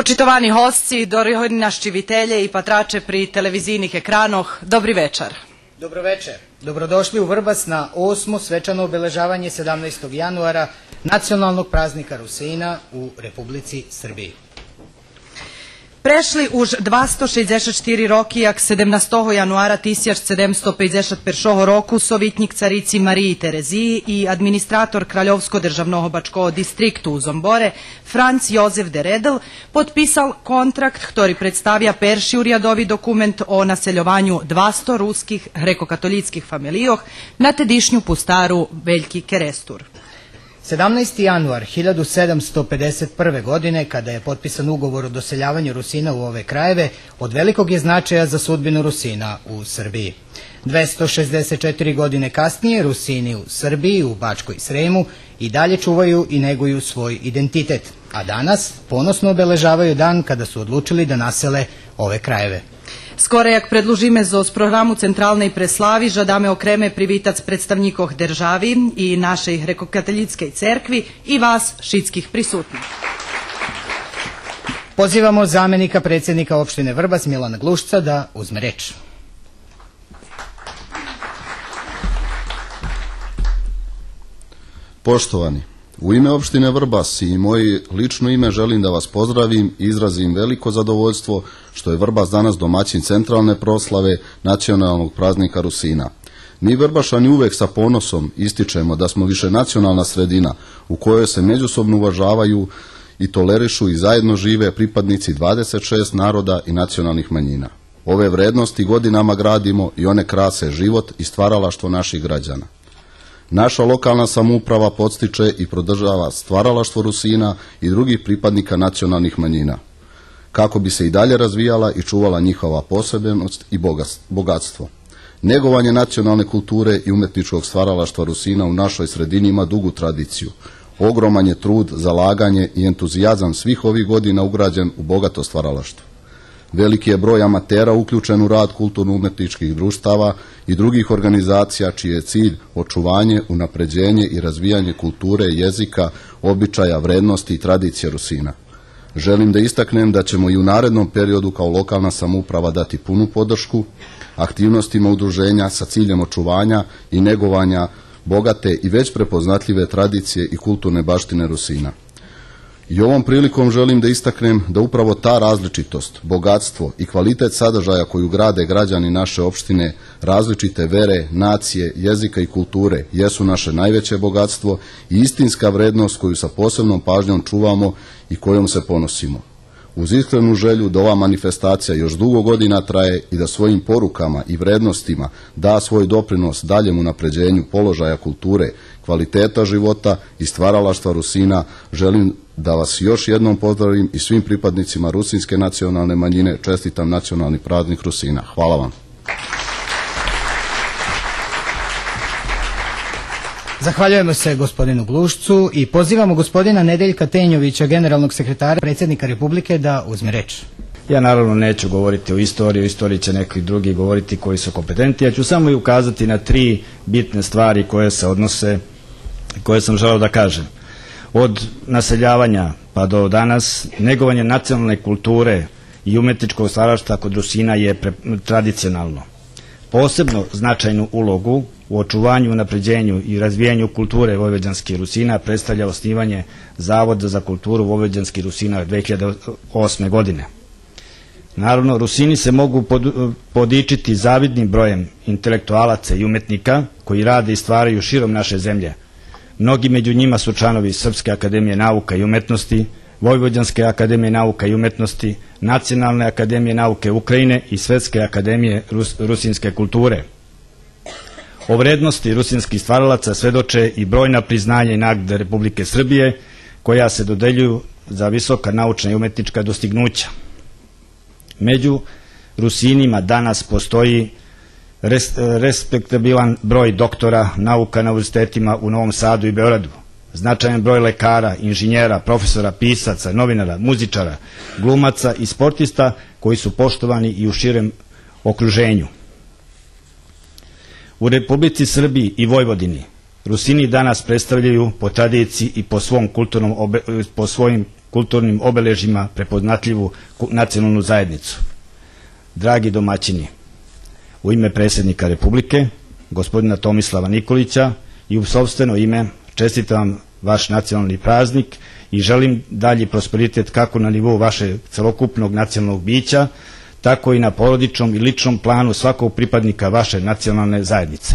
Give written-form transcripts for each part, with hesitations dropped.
Počitovani hostci, dorohojni naščivitelje i patrače pri televizijnih ekranoh, dobri večer. Dobro večer. Dobrodošli u Vrbas na 8. svečano obeležavanje 17. januara nacionalnog praznika Rusina u Republici Srbiji. Prešli už 264 roki, jak 17. januara 1751 roku sovitnik carici Mariji Tereziji i administrator Kraljovsko-državnog Bačkog distriktu u Zombore, Franc Jozef de Redl, potpisal kontrakt, ktorý predstavlja perši urjadovi dokument o naseljovanju 200 ruskih grekokatolickih familijoh na tedišnju pustaru Veljki Kerestur. 17. januar 1751. godine, kada je potpisan ugovor o doseljavanju Rusina u ove krajeve, od velikog je značaja za sudbinu Rusina u Srbiji. 264 godine kasnije Rusini u Srbiji, u Bačkoj Sremu, i dalje čuvaju i neguju svoj identitet, a danas ponosno obeležavaju dan kada su odlučili da nasele ove krajeve. Skoro jak predlužime z programu Centralnej preslavi, žadame okreme privitac predstavnikoh državi i našej grekokatolickej cerkvi i vas, šitskih prisutnih. Pozivamo zamenika predsjednika opštine Vrbas Milana Glušca da uzme reč. Poštovani, u ime opštine Vrbas i moje lično ime želim da vas pozdravim i izrazim veliko zadovoljstvo što je Vrbas danas domaćin centralne proslave nacionalnog praznika Rusina. Mi Vrbašani uvek sa ponosom ističemo da smo višenacionalna sredina u kojoj se međusobno uvažavaju i tolerišu i zajedno žive pripadnici 26 naroda i nacionalnih manjina. Ove vrednosti godinama gradimo i one krase život i stvaralaštvo naših građana. Naša lokalna samouprava podstiče i podržava stvaralaštvo Rusina i drugih pripadnika nacionalnih manjina, kako bi se i dalje razvijala i čuvala njihova posebnost i bogatstvo. Negovanje nacionalne kulture i umetničkog stvaralaštva Rusina u našoj sredini ima dugu tradiciju. Ogroman je trud, zalaganje i entuzijazam svih ovih godina ugrađen u bogato stvaralaštvo. Veliki je broj amatera uključen u rad kulturno-umetničkih društava i drugih organizacija čiji je cilj očuvanje, unapređenje i razvijanje kulture, jezika, običaja, vrednosti i tradicije Rusina. Želim da istaknem da ćemo i u narednom periodu kao lokalna samouprava dati punu podršku aktivnostima udruženja sa ciljem očuvanja i negovanja bogate i već prepoznatljive tradicije i kulturne baštine Rusina. I ovom prilikom želim da istaknem da upravo ta različitost, bogatstvo i kvalitet sadržaja koju grade građani naše opštine, različite vere, nacije, jezika i kulture jesu naše najveće bogatstvo i istinska vrednost koju sa posebnom pažnjom čuvamo i kojom se ponosimo. Uz iskrenu želju da ova manifestacija još dugo godina traje i da svojim porukama i vrednostima da svoj doprinos daljem unapređenju položaja kulture, kvaliteta života i stvaralaštva Rusina, želim da vas još jednom pozdravim i svim pripadnicima rusinske nacionalne manjine čestitam nacionalni praznik Rusina. Hvala vam. Zahvaljujemo se gospodinu Glušcu i pozivamo gospodina Nedeljka Tenjovića, generalnog sekretara predsjednika Republike, da uzme reč. Ja naravno neću govoriti o istoriji će neki drugi govoriti koji su kompetenti. Ja ću samo i ukazati na 3 bitne stvari koje se odnose, koje sam želeo da kažem. Od naseljavanja pa do danas, negovanje nacionalne kulture i umetničkog stvaralaštva kod Rusina je tradicionalno. Posebno značajnu ulogu u očuvanju, unapređenju i razvijanju kulture vojvođanskih Rusina predstavlja osnivanje Zavoda za kulturu vojvođanskih Rusina 2008. godine. Naravno, Rusini se mogu podičiti zavidnim brojem intelektualaca i umetnika koji rade i stvaraju širom naše zemlje. Mnogi među njima su članovi Srpske akademije nauka i umetnosti, Vojvođanske akademije nauka i umetnosti, Nacionalne akademije nauke Ukrajine i Svetske akademije rusinske kulture. O vrednosti rusinskih stvaralaca svedoče i brojna priznanja i nagrade Republike Srbije koja se dodeljuju za visoka naučna i umetnička dostignuća. Među Rusinima danas postoji respektabilan broj doktora nauka na univerzitetima u Novom Sadu i Beogradu, značajan broj lekara, inženjera, profesora, pisaca, novinara, muzičara, glumaca i sportista koji su poštovani i u širem okruženju. U Republici Srbiji i Vojvodini Rusini danas predstavljaju po tradiciji i po svojim kulturnim obeležjima prepoznatljivu nacionalnu zajednicu. Dragi domaćini, u ime predsjednika Republike, gospodina Tomislava Nikolića i u sopstveno ime čestitam vam vaš nacionalni praznik i želim dalji prosperitet kako na nivou vašeg celokupnog nacionalnog bića, tako i na porodičnom i ličnom planu svakog pripadnika vaše nacionalne zajednice.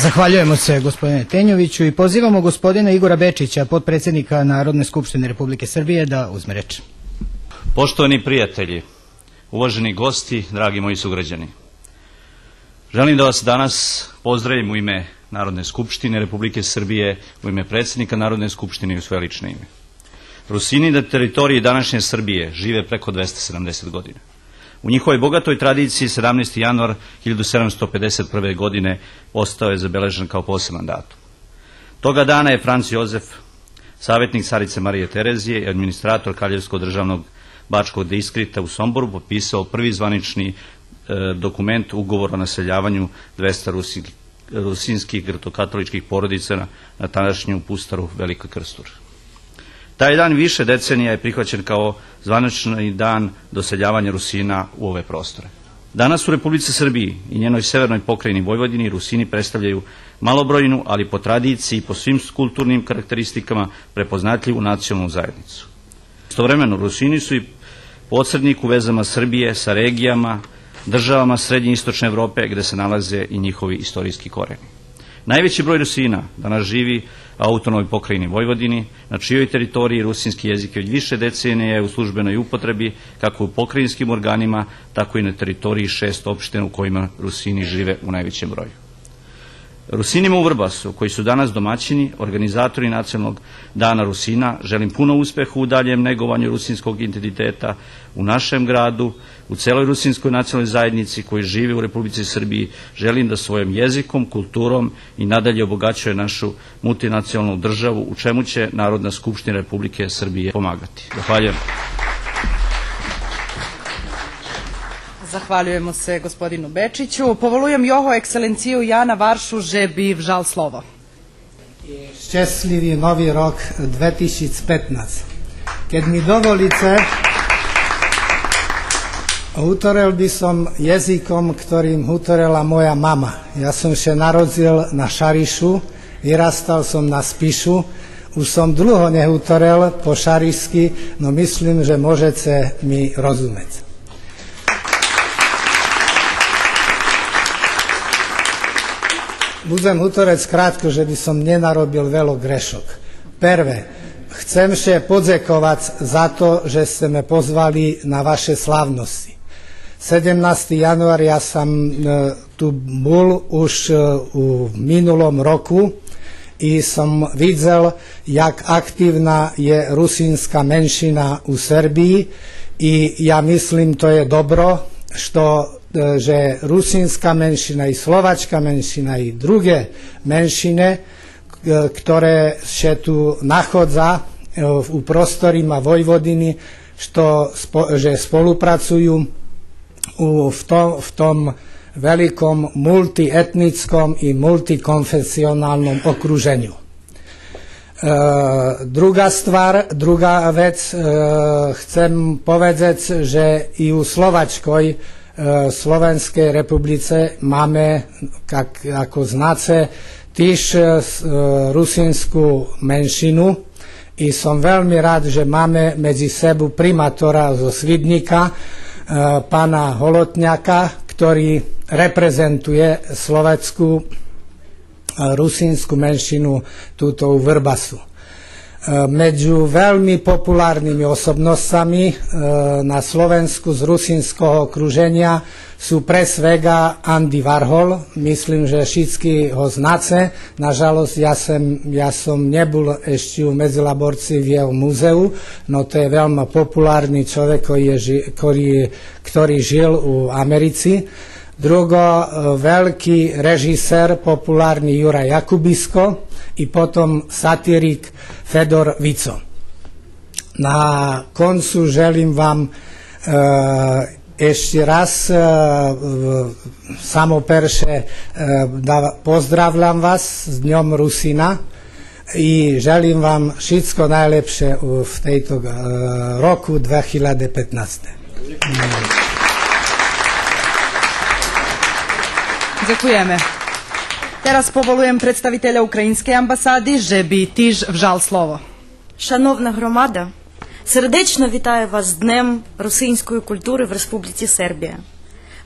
Zahvaljujemo se gospodine Tenjoviću i pozivamo gospodina Igora Bečića, potpredsjednika Narodne skupštine Republike Srbije, da uzme reč. Poštovani prijatelji, uvaženi gosti, dragi moji sugrađani, želim da vas danas pozdravim u ime Narodne skupštine Republike Srbije, u ime predsjednika Narodne skupštine i u svoje lično ime. Rusini na teritoriji današnje Srbije žive preko 270 godina. U njihovoj bogatoj tradiciji 17. januar 1751. godine ostao je zabeležen kao poseban datum. Toga dana je Franc Jozef, savjetnik carice Marije Terezije i administrator Kraljevskog državnog Bačkog distrikta u Somboru potpisao prvi zvanični dokument, ugovor o naseljavanju 200 rusinskih grkokatoličkih porodica na tadašnju pustaru Velika Krstur. Taj dan više decenija je prihvaćen kao zvanični dan doseljavanja Rusina u ove prostore. Danas u Republici Srbiji i njenoj severnoj pokrajini Vojvodini Rusini predstavljaju malobrojnu, ali po tradiciji i po svim kulturnim karakteristikama prepoznatljivu nacionalnu zajednicu. Istovremeno Rusini su i posrednik u vezama Srbije sa regijama, državama Srednje i Istočne Evrope gde se nalaze i njihovi istorijski koreni. Najveći broj Rusina danas živi u autonomnoj pokrajini Vojvodini, na čijoj teritoriji rusinski jezik već više decenija je u službenoj upotrebi kako u pokrajinskim organima, tako i na teritoriji 6 opština u kojima Rusini žive u najvećem broju. Rusinima u Vrbasu, koji su danas domaćini, organizatori Nacionalnog dana Rusina, želim puno uspeha u daljem negovanju rusinskog identiteta u našem gradu, u celoj rusinskoj nacionalnoj zajednici koji žive u Republici Srbiji. Želim da svojim jezikom, kulturom i nadalje obogaćuje našu multinacionalnu državu, u čemu će Narodna skupština Republike Srbije pomagati. Zahvaljujem. Zahvaljujemo se gospodinu Bečiću. Povolujem Jeho ekscelenciju Jana Varšu, že bi vžal slovo. Šťastlivý nový rok 2015. Keď mi dovolíte, utorel by som jazykom, ktorým utorela moja mama. Ja som sa narodil na Šarišu, vyrastal som na Spišu, už som dlho nehutorel po šarišsky, no myslím, že môžete mi rozumieť. Budem utorec krátko, že by som nenarobil veľa grešok. Prvé, chcem sa poďakovať za to, že ste me pozvali na vaše slávnosti. 17. január ja som tu bol už v minulom roku i som videl, jak aktívna je rusínska menšina u Srbiji i ja myslím, to je dobro, že rusínska menšina i slovačka menšina i druge menšine, ktoré sa tu nachádza u prostorima Vojvodiny, že spolupracujú v tom velikom multietnickom i multikonfesionálnom okruženiu. Druhá vec, chcem povedať, že i u Slovačkoj Slovenskej republice máme, ako znáte, tiež rusínsku menšinu i som veľmi rád, že máme medzi sebou primátora zo Svidníka, pána Holotňaka, ktorý reprezentuje slovenskú rusínsku menšinu túto u Vrbasu. Medzi veľmi populárnymi osobnostami na Slovensku z rusínskeho okruženia sú pre svega Andy Warhol, myslím, že všetci ho znáte. Nažalosť, ja som nebol ešte u Medzilaborci v jeho múzeu, no to je veľmi populárny človek, ktorý žil u Americi. Drugo, veľký režisér, populárny Juraj Jakubisko i potom satirik Fedor Vico. Na koncu želim vam ešte raz samo perše da pozdravljam vas s Dňom Rusina i želim vam všetko najlepšie v tejto roku 2015. Dziękujemy. Teraz povolujem представителя Української амбасади, že bi tiž vžal slovo. Шановна громада, сердечно вітаю вас з Днем русинської культури в Республіці Сербія.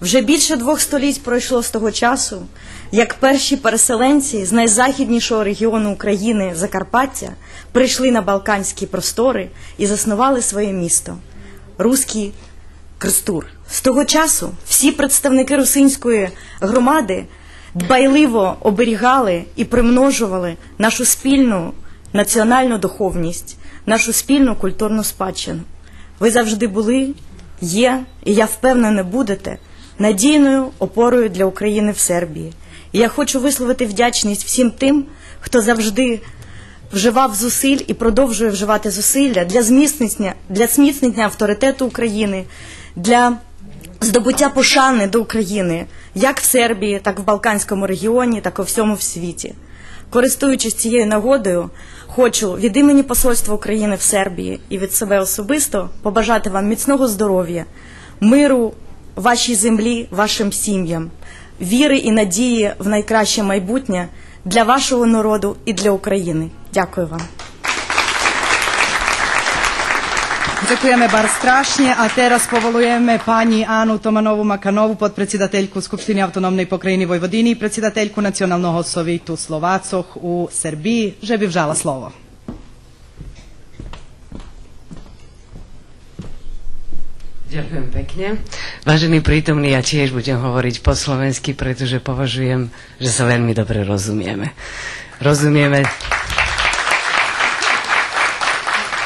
Вже більше 2 століть пройшло з того часу, як перші переселенці з найзахіднішого регіону України, Закарпаття, прийшли на Балканські простори і заснували своє місто – Руський Крстур. З того часу всі представники русинської громади дбайливо оберігали і примножували нашу спільну національну духовність, нашу спільну культурну спадщину. Ви завжди були, є, і я впевнена будете, надійною опорою для України в Сербії. І я хочу висловити вдячність всім тим, хто завжди вживав зусиль і продовжує вживати зусилля для зміцнення авторитету України, для здобуття пошани до України, як в Сербії, так в Балканському регіоні, так і у всьому в світі. Користуючись цією нагодою, хочу від імені Посольства України в Сербії і від себе особисто побажати вам міцного здоров'я, миру вашій землі, вашим сім'ям, віри і надії в найкраще майбутнє для вашого народу і для України. Дякую вам. Dziękujemy bardzo strasznie, a teraz povolujemy pani Anu Tomanovu Makanovu, podpredsjedateljku Skupštine Autonomnej pokrajini Vojvodini i predsjedateljku Nacionalnog sovitu Slovacoh u Srbiji, že bi vžala slovo. Ďakujem pekne. Vážení prítomní, ja tiež budem hovoriť po slovensky, pretože považujem, že sa veľmi dobre rozumieme.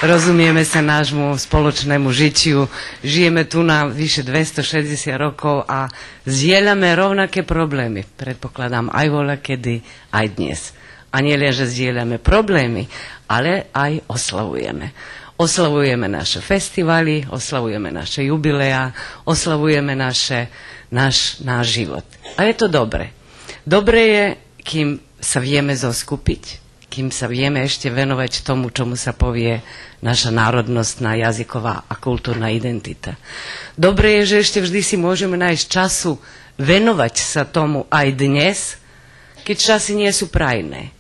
Rozumieme sa nášmu spoločnému žitiu. Žijeme tu na vyše 260 rokov a zdieľame rovnaké problémy. Predpokladám aj voľakedy, aj dnes. A nie len, že zdieľame problémy, ale aj oslavujeme. Oslavujeme naše festivaly, oslavujeme naše jubileá, oslavujeme náš život. A je to dobre. Dobre je, kým sa vieme zoskupiť, kým sa vieme ešte venovať tomu, čomu sa povie naša národnostná, jazyková a kultúrna identita. Dobre je, že ešte vždy si môžeme nájsť času venovať sa tomu aj dnes, keď časy nie sú prajné.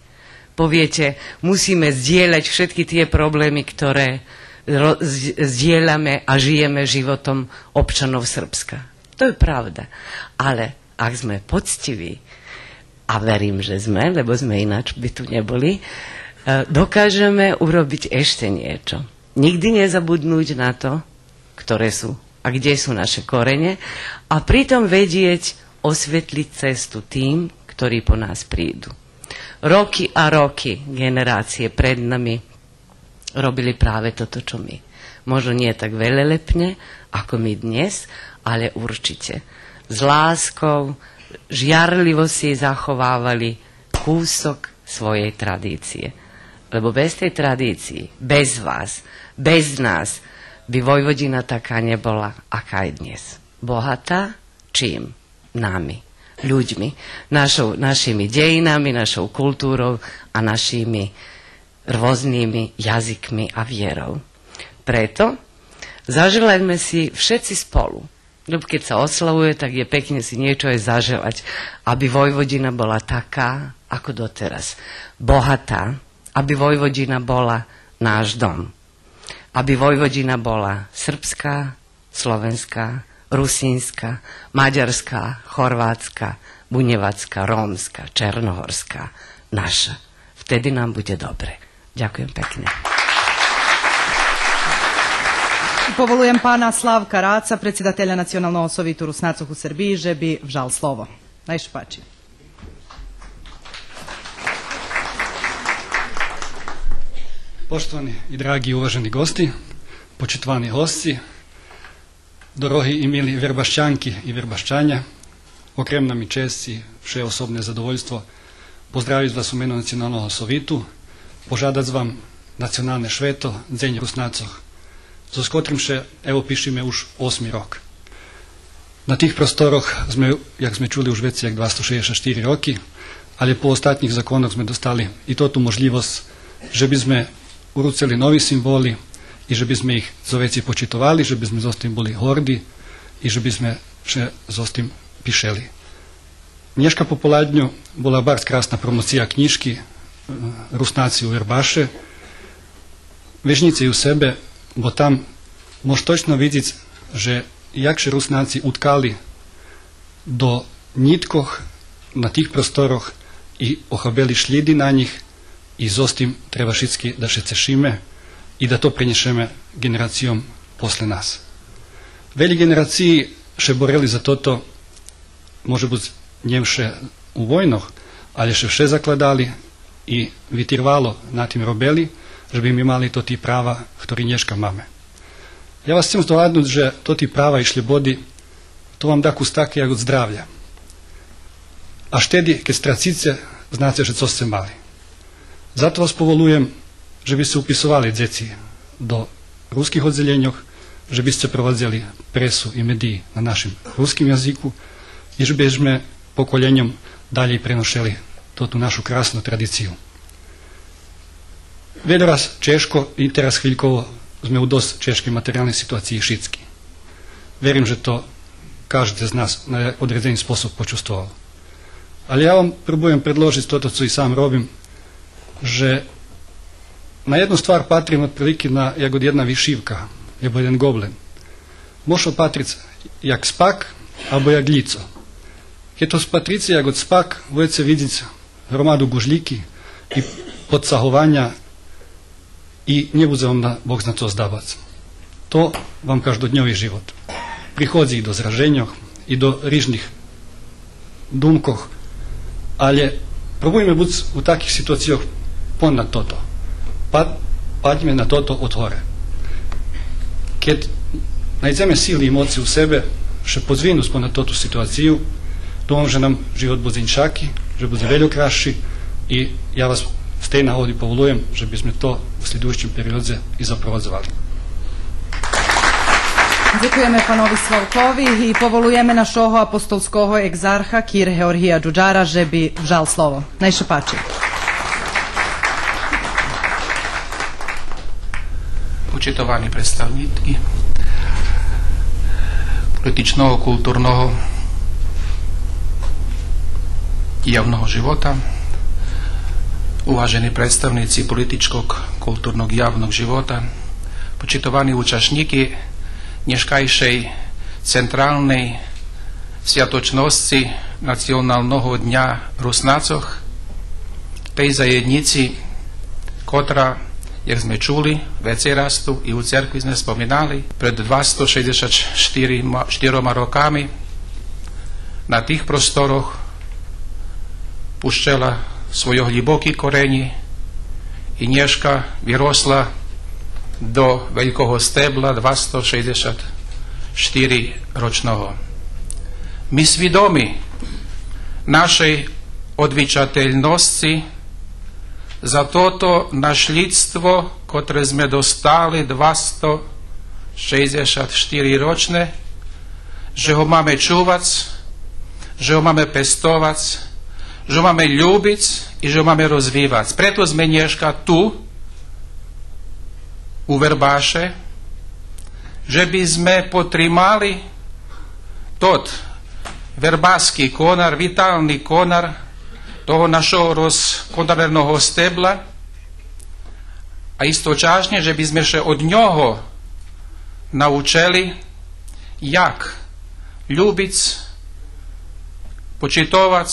Poviete, musíme zdieľať všetky tie problémy, ktoré zdieľame a žijeme životom občanov Srbska. To je pravda. Ale ak sme poctiví, a verím, že sme, lebo sme ináč by tu neboli, dokážeme urobiť ešte niečo. Nikdy nezabudnúť na to, ktoré sú a kde sú naše korene a pritom vedieť osvetliť cestu tým, ktorí po nás prídu. Roky a roky generácie pred nami robili práve toto, čo my. Možno nie tak veľelepne, ako my dnes, ale určite. S láskou, žiarlivo si zachovávali kúsok svojej tradície. Lebo bez tej tradícii, bez vás, bez nás, by Vojvodina taká nebola, aká je dnes. Bohatá? Čím? Nami. Ľuďmi, našimi dejinami, našou kultúrou a našimi rôznymi jazykmi a vierou. Preto zaželajme si všetci spolu, lebo keď sa oslavuje, tak je pekne si niečo aj zaželať, aby Vojvodina bola taká, ako doteraz. Bohatá, aby Vojvodina bola náš dom. Aby Vojvodina bola srbská, slovenská, rusínska, maďarská, chorvátska, bunevacká, rómska, černohorská, naša. Vtedy nám bude dobre. Ďakujem pekne. Povolujem pána Slavka Ráca, predsjedatelja Nacionalnog sovitu Rusnacov u Srbiji, že bi vžal slovo. Najviše páči. Poštovani i dragi uvaženi gosti, početvani hosті, дорогі і милі вербащанки і вербащання, окрем нам і честь і всеособне задовольство поздравити вас у мене Національного совіту, пожадати вам національне швето, День Руснацох, з котрим ще, ево, пишемо уж 8 рок. На тих просторах, як ми чули, уже як 264 роки, але по остатніх законах ми достали і тоту можливість, щоб ми uruceli novi simboli i že by sme ich zoveci počitovali, že by sme zostim boli hordi i že by sme še zostim pišeli. Dneška popoladnju bola bar krásna promocija knjižki Rusnaci u Verbaše. Vežnice u sebe, bo tam mož točno vidjeti, že jakše Rusnaci utkali do nitkoh na tih prostoroh i ohabeli šljidi na njih i zostim treba šitski da še cešime i da to prenješeme generacijom posle nas. Veli generaciji še boreli za toto, može biti njemše u vojnoh, ali še vše zakladali i vitirvalo na tim robeli, že bi im imali to ti prava, ktori nješka mame. Ja vas chcem zdovadnut, že to ti prava i šljebodi, to vam da kustake jak od zdravlja. A štedi, keď stracice, znate, že co ste mali. Zato vas povolujem, že by ste upisovali djeci do ruskih odzeljenjoh, že by ste provadzeli presu i mediji na našem ruskim jaziku i že by sme pokoljenjom dalje prenošeli tu našu krasnu tradiciju. Vedo raz Češko i teraz chvíľkovo sme u dosť češkej materiálnej situácii šitski. Verím, že to každý z nás na određeni spôsob počustoval. Ali ja vam probujem predložiti toto, co i sam robim, že na jednu stvar patrim otprilike na jagod jedna višivka, jebo jedan goblen. Može opatric jak spak, albo jak lico. Keď to spatrice jagod spak, budete vidjeti hromadu gužljiki i podsahovanja i ne bude vam da Bog zna to zdavac. To vam každodnjovi život. prichodzi do zraženja i do rізних думках, але пробуємо бути у таких ситуаціях понад тото. Падьме на тото от горе. Keď najdeme síly i moci u sebe, še pozvinú ponad toto situáciu, dúfam, že nám život bude inšaký, že bude veľa krajší i ja vás z tej nahody povolujem, že by sme to v slідуючому періоді i zaprovodzovali. Дякуємо панові Славкові і поволуємо нашого апостольського екзарха Кір Георгія Джуджара, že bi vzal slovo. Najšepači. Почитувані представники політичного, культурного i javnog života, uvaženi predstavnici političkog, kulturnog i javnog života, počitovani učašniki nješkajšej centralnej святочності Національного дня Руснацох, tej zajednici, котра, як sme čuli, večerastu i u cerkvi sme spominali, pred 264 rokami na tých prostoroch puščela svoje hlboké korені i nješka vyrosla do veľkého stebla 264-ročného. My svidomi našej odvičateľnosti za toto našľidstvo, ktoré sme dostali 264-ročné, že ho máme čúvať, že ho máme pestovať, že ho máme ľúbiť i že ho máme rozvíjať. Preto sme dneška tu, u Verbáše, že by sme potrimali tot verbášky konar, vitálny konar toho našeho rozkonareného stebla a istočasne, že by sme še od ňoho naučili, jak ľúbiť, počitovať,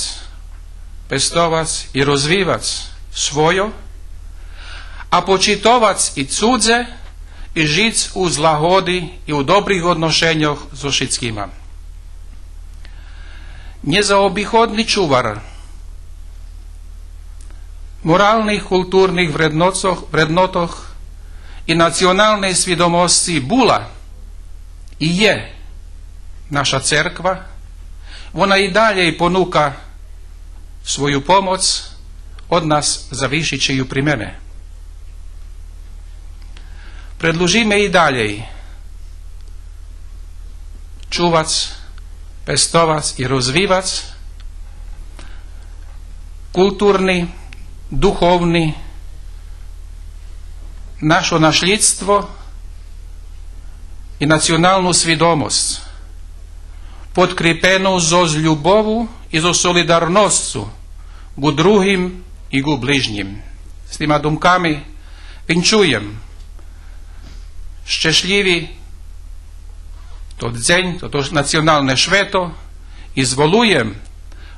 pestovať i rozvíjať svojo a počitovať i cudze i žiť u zlahody i u dobrých odnošenjoch so všetkýma. Nezaobichodný čuvar morálnych, kultúrnych vrednotoch i nacionálnej svidomosti bola i je naša cerkva. Ona i dalje ponúka svoju pomoc od nás zavýšiť ju primene. Predložíme i dalej čuvať, pestovať i rozvíjať kultúrny, duchovný naše našľidstvo i nacionálnu svidomosť podkrepenú zo ľubovu i zo solidarnosťu ku druhým i ku bližnjim. S týma dumkami vinčujem szczęśliwi to dzień, to nacjonalne święto i zvolujem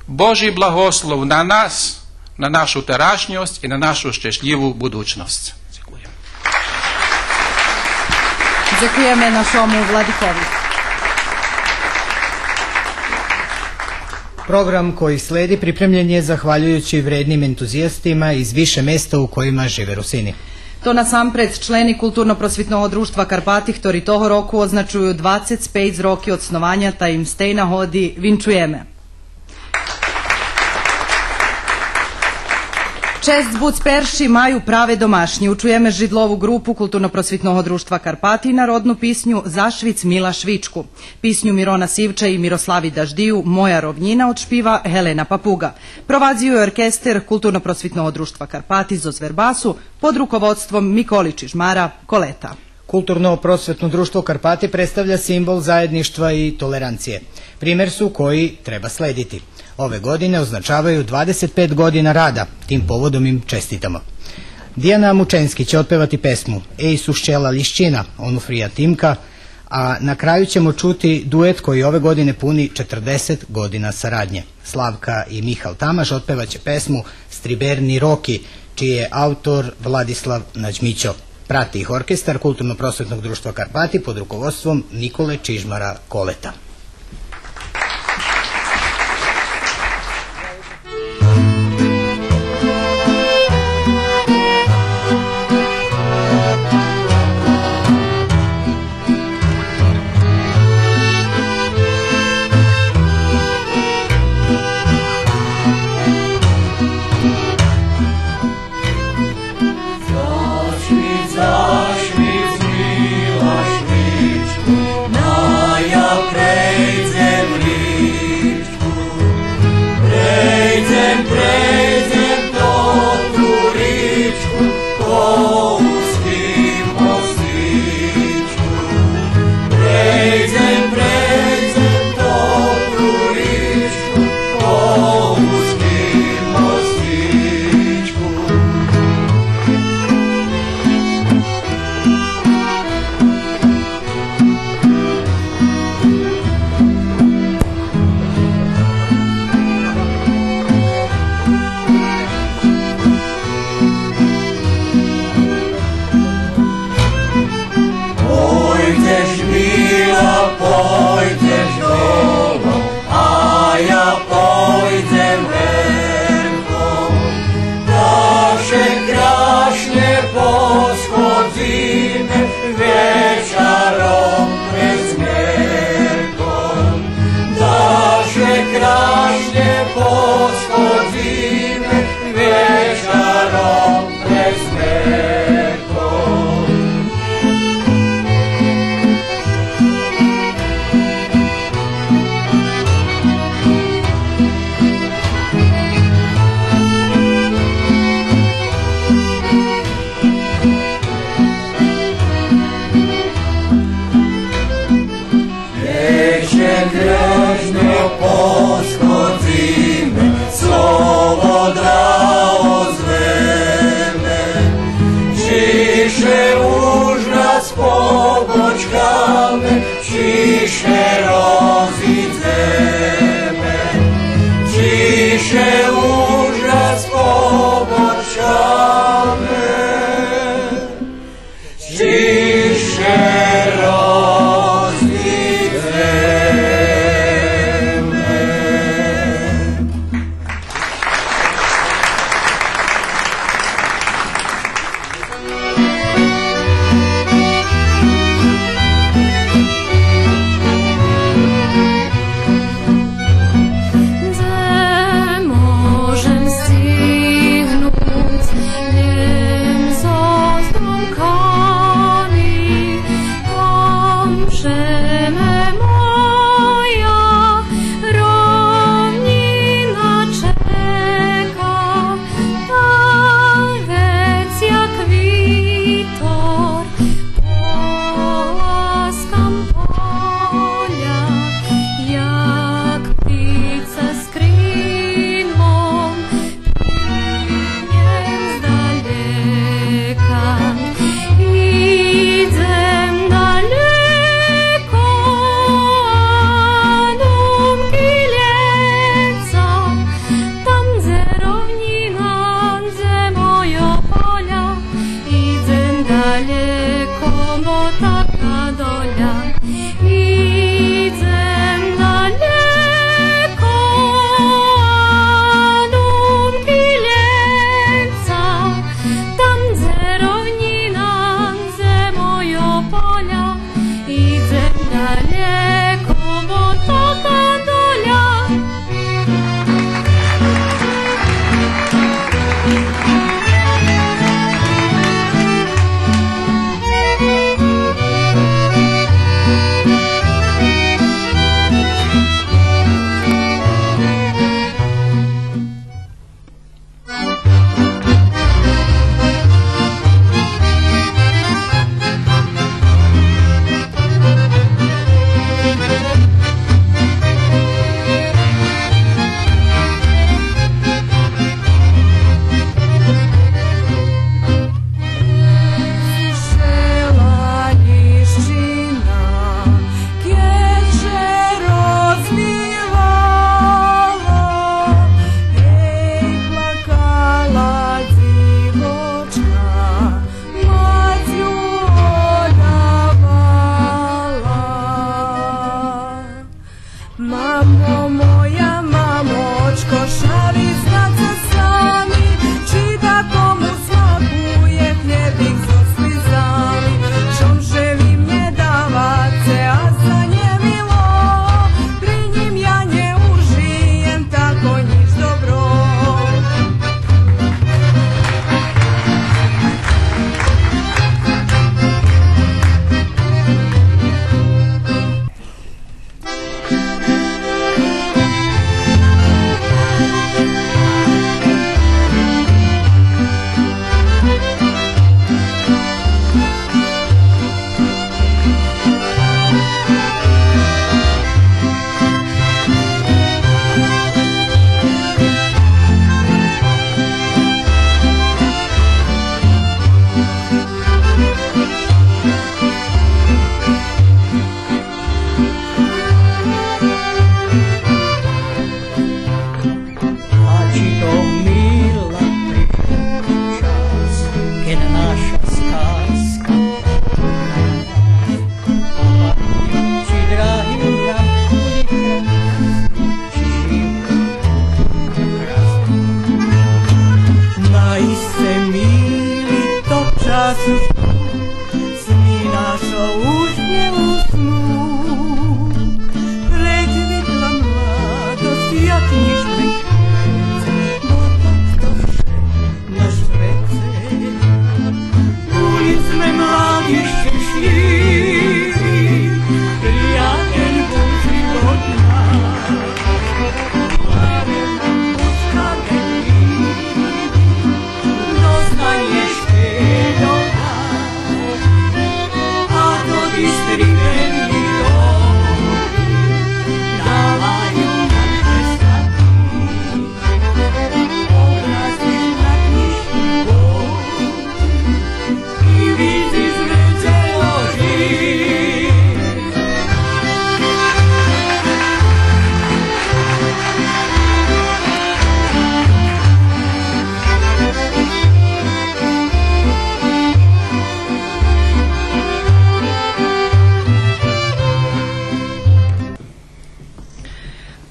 Boży blagoslov na nas, na naszą teraźność i na naszą szczęśliwą budućnost. Dziękuję. Dziękujemy naszemu Vladikovi. Program koji sledi pripremljen je zahvaljujući vrednim entuzijastima iz više mesta u kojima žive Rusini. To насамперед члени културно-просвітного друштва Карпати, ktorі того року означують 25 років основання та їм з тієї нагоди вінчуємо. Čest buc perši maju prave domašnji. Učujeme židlovu grupu Kulturno-prosvitnog društva Karpati i narodnu pisnju Zašvic Mila Švičku. Pisnju Mirona Sivča i Miroslavi Daždiju Moja rovnjina odšpiva Helena Papuga. Provadziju je orkester Kulturno-prosvitnog društva Karpati z Ozverbasu pod rukovodstvom Mikoli Čižmara Koleta. Kulturno-prosvetno društvo Karpati predstavlja simbol zajedništva i tolerancije. Primjer su koji treba slediti. Ove godine označavaju 25 godina rada, tim povodom im čestitamo. Dijana Mučenski će otpevati pesmu Ej sušćela lišćina, Onufrija Timka, a na kraju ćemo čuti duet koji ove godine puni 40 godina saradnje. Slavka i Mihal Tamaš otpevaće pesmu Striberni Roki, čiji je autor Vladislav Nađmićo. Prati ih orkestar Kulturno-prosvetnog društva Karpati pod rukovodstvom Nikole Čižmara Koleta. Naja pre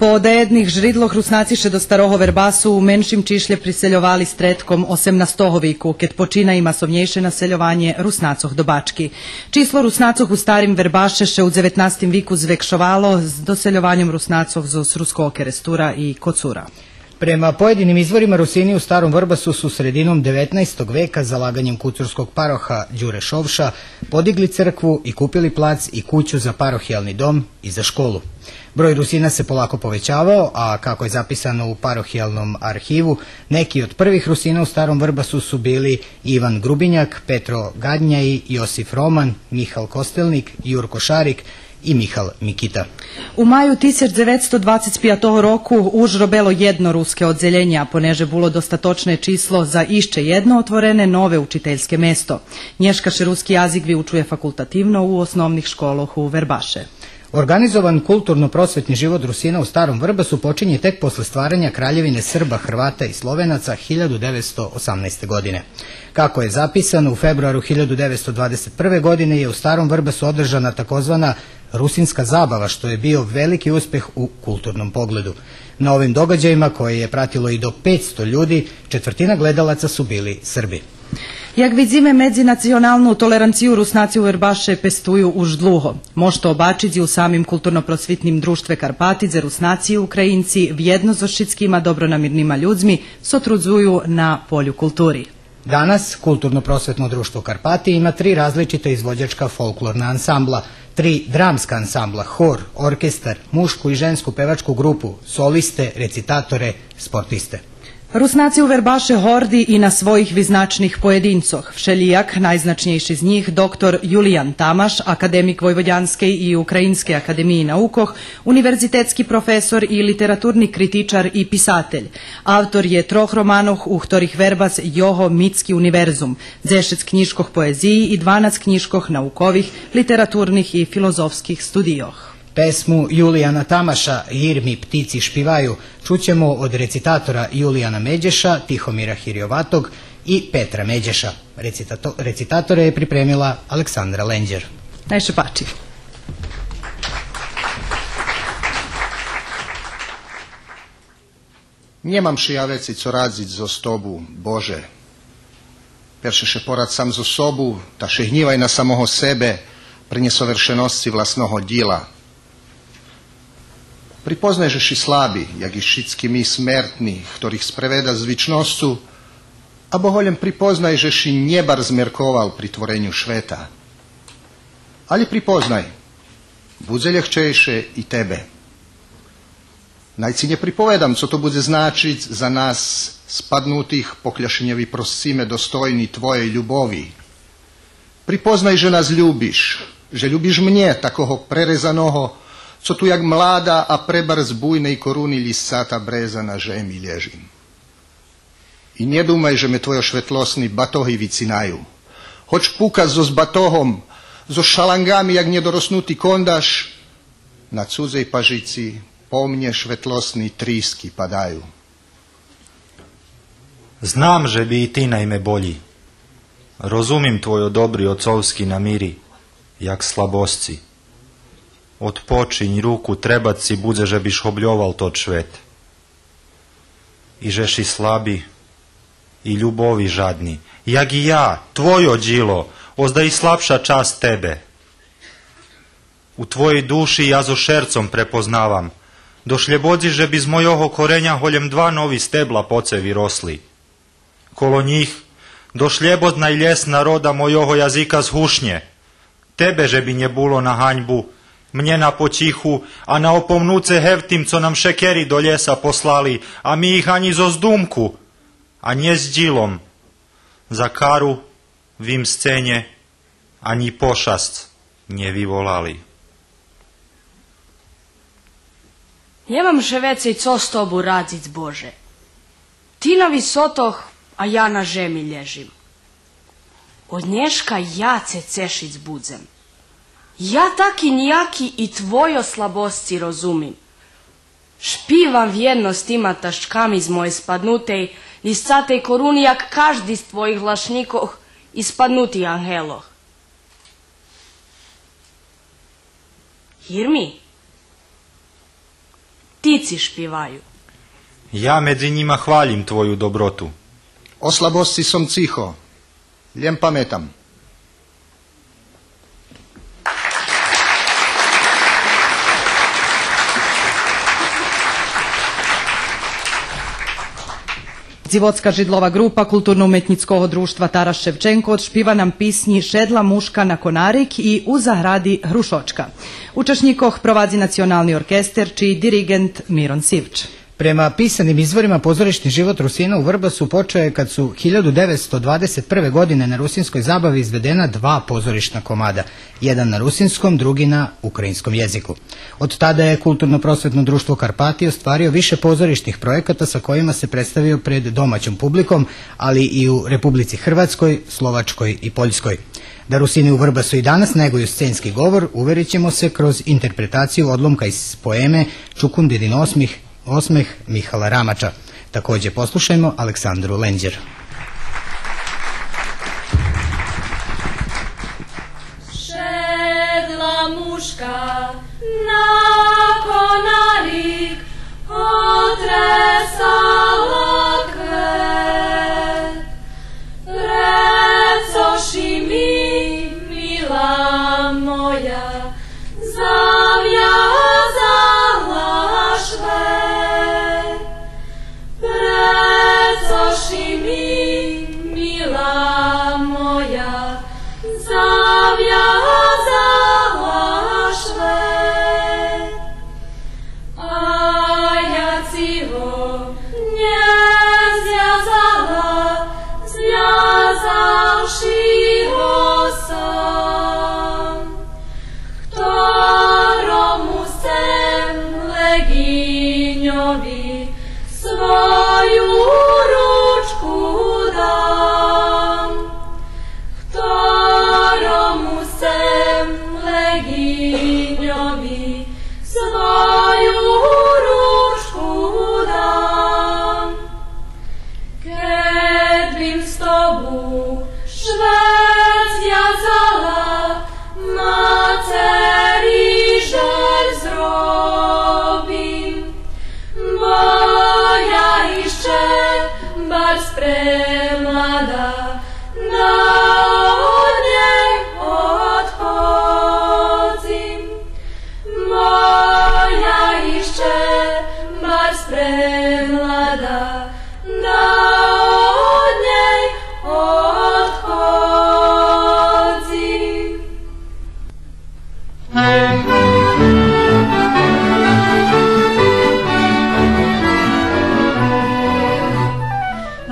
Po dejednih žridloh Rusnaciše do Staroho Verbasu u menšim čišlje priseljovali stretkom 18. viku, ket počina i masovnjejše naseljovanje Rusnacoh do Bački. Číslo Rusnacoh u starim Verbašeše u 19. viku zvekšovalo s doseljovanjem Rusnacoh z Ruskog Kerestura i Kocura. Prema pojedinim izvorima Rusini u Starom Vrbasu su sredinom 19. veka zalaganjem kucurskog paroha Đure Šovša podigli crkvu i kupili plac i kuću za parohijalni dom i za školu. Broj Rusina se polako povećavao, a kako je zapisano u parohijalnom arhivu, neki od prvih Rusina u Starom Vrbasu su bili Ivan Grubinjak, Petro Gadnjaj, Josif Roman, Mihal Kostelnik, Jurko Šarik i Mihal Mikita. U maju 1925. roku už robelo jedno ruske odzeljenja, poneže bilo dostatočne číslo za išće jedno otvorene nove učiteljske mesto. Nješkaše ruski jazik vyučuje fakultativno u osnovnih školoh u Verbaše. Organizovan kulturno-prosvetni život Rusina u Starom Vrbasu počinje tek posle stvaranja Kraljevine Srba, Hrvata i Slovenaca 1918. godine. Kako je zapisano, u februaru 1921. godine je u Starom Vrbasu održana takozvana Rusinska zabava, što je bio veliki uspeh u kulturnom pogledu. Na ovim događajima, koje je pratilo i do 500 ljudi, četvrtina gledalaca su bili Srbi. Jak widzimy, međunacionalnu toleranciju Rusnaci u Verbaše pestuju už długo. Mošto obačiti u samim kulturno-prosvitnim društve Karpatidze, Rusnaci i Ukrajinci vjedno z ošitskima dobronamirnima ljudmi sotrudzuju na polju kulturi. Danas kulturno-prosvetno društvo Karpati ima 3 različita izvođačka folklorna ansambla, 3 dramska ansambla, hor, orkestar, mušku i žensku pevačku grupu, soliste, recitatore, sportiste. Rusnaci u Verbaše hordi i na svojih viznačnih pojedincoh. Všelijak, najznačnejši z njih, dr. Julijan Tamaš, akademik Vojvodjanske i Ukrajinske akademije naukoh, univerzitetski profesor i literaturni kritičar i pisatelj. Autor je 3 romanoh, u ktorih Verbas Joho mitski univerzum, 10 knjiškoh poeziji i 12 knjiškoh naukovih, literaturnih i filozofskih studijoh. Pesmu Julijana Tamaša Hirmi ptici špivaju čućemo od recitatora Julijana Međeša, Tihomira Hirjovatog i Petra Međeša. Recitatore je pripremila Aleksandra Lenđer. Najše pači. Njemamši ja veci co radzić zo stobu, Bože. Peršeše porad sam zo sobu, taše hnjivaj na samoho sebe, pri njesovršenosti vlastnoho djela. Pripoznajžeš i slabi, jak i šitski mi smertni, ktorih spreveda zvičnostu, a boholjem pripoznajžeš i njebar zmerkoval pri tvorenju šveta. Ali pripoznaj, budze ljehčejše i tebe. Najci nje pripovedam, co to bude značić za nas spadnutih pokljašenjevi prosime dostojni tvoje ljubovi. Pripoznaj, že nas ljubiš, že ljubiš mnje, takoho prerezanoho, co tu jak mlada, a prebarz bujnej koruni lisata breza na žemi lježim. I nje dumaj, že me tvojo švetlosni batohi vicinaju. Hoć puka zo s batohom, zo šalangami, jak njedorosnuti kondaš, na cudzej pažici pomnje švetlosni triski padaju. Znam, že bi i ti najme bolji. Rozumim tvojo dobri ocovski namiri, jak slabosci. Odpočinj ruku trebat si budze, že biš obljoval to čvet. I žeš i slabi, i ljubovi žadni, jak i ja, tvojo džilo, ozda i slabša čast tebe. U tvojej duši ja zo šercom prepoznavam, došlje bodzi, že bi z mojoho korenja holjem 2 novi stebla pocevi rosli. Kolo njih došljebodna i ljes naroda mojoho jazika zhušnje, tebe že bi nje bulo na hanjbu, mnje na počihu, a na opomnuce hevtim, co nam šekeri do ljesa poslali, a mi ih ani zo zdumku, a nje s džilom. Za karu, vim scenje, ani pošast nje vi volali. Njemam še vecej co s tobu radzic, Bože. Ti na visotoh, a ja na žemi lježim. Od nješka jace cešic budzem. Ja taki nijaki i tvojo slabosci rozumim. Špivam vjernost ima taškami z moje spadnutej, liscatej koruni, jak každi z tvojih lašnikoh i spadnuti angeloh. Hirmi, ptici špivaju. Ja medzi njima hvalim tvoju dobrotu. O slabosti som ciho, ljem pametam. Dziwocka židlova grupa kulturno-umetnickog društva Taras Ševčenko odšpiva nam pisnji Šedla muška na konarik i U zahradi Hrušočka. Učešnikoh provadzi nacionalni orkester, čiji dirigent Miron Sivč. Prema pisanim izvorima, pozorišni život Rusina u Vrbasu počeo je kad su 1921. godine na rusinskoj zabavi izvedena 2 pozorišna komada, jedan na rusinskom, drugi na ukrajinskom jeziku. Od tada je Kulturno-prosvetno društvo Karpati ostvario više pozorišnih projekata sa kojima se predstavio pred domaćom publikom, ali i u Republici Hrvatskoj, Slovačkoj i Poljskoj. Da Rusini u Vrbasu i danas neguju scenski govor, uverit ćemo se kroz interpretaciju odlomka iz poeme Čukundidin osmeh Mihala Ramača. Također poslušajmo Aleksandru Lenđer. Šedla muška na konarik, otresala kvet. Recoši mi, mila moja, zavjazala švet. Recoši mi, mila moja, zavjazala švet. A ja ciho nje zvjazala, zvjazavši ho sam. Ktoromu sem leginjovi svoju ručku dam. Ktoromu sem leginjovi svoju ručku dam. Kad bim s tobu švet zvjazala, maceri želj zrobim. Moja išće bar spremlada, na od njej odhodzim. Moja išće bar spremlada, na od njej odhodzim.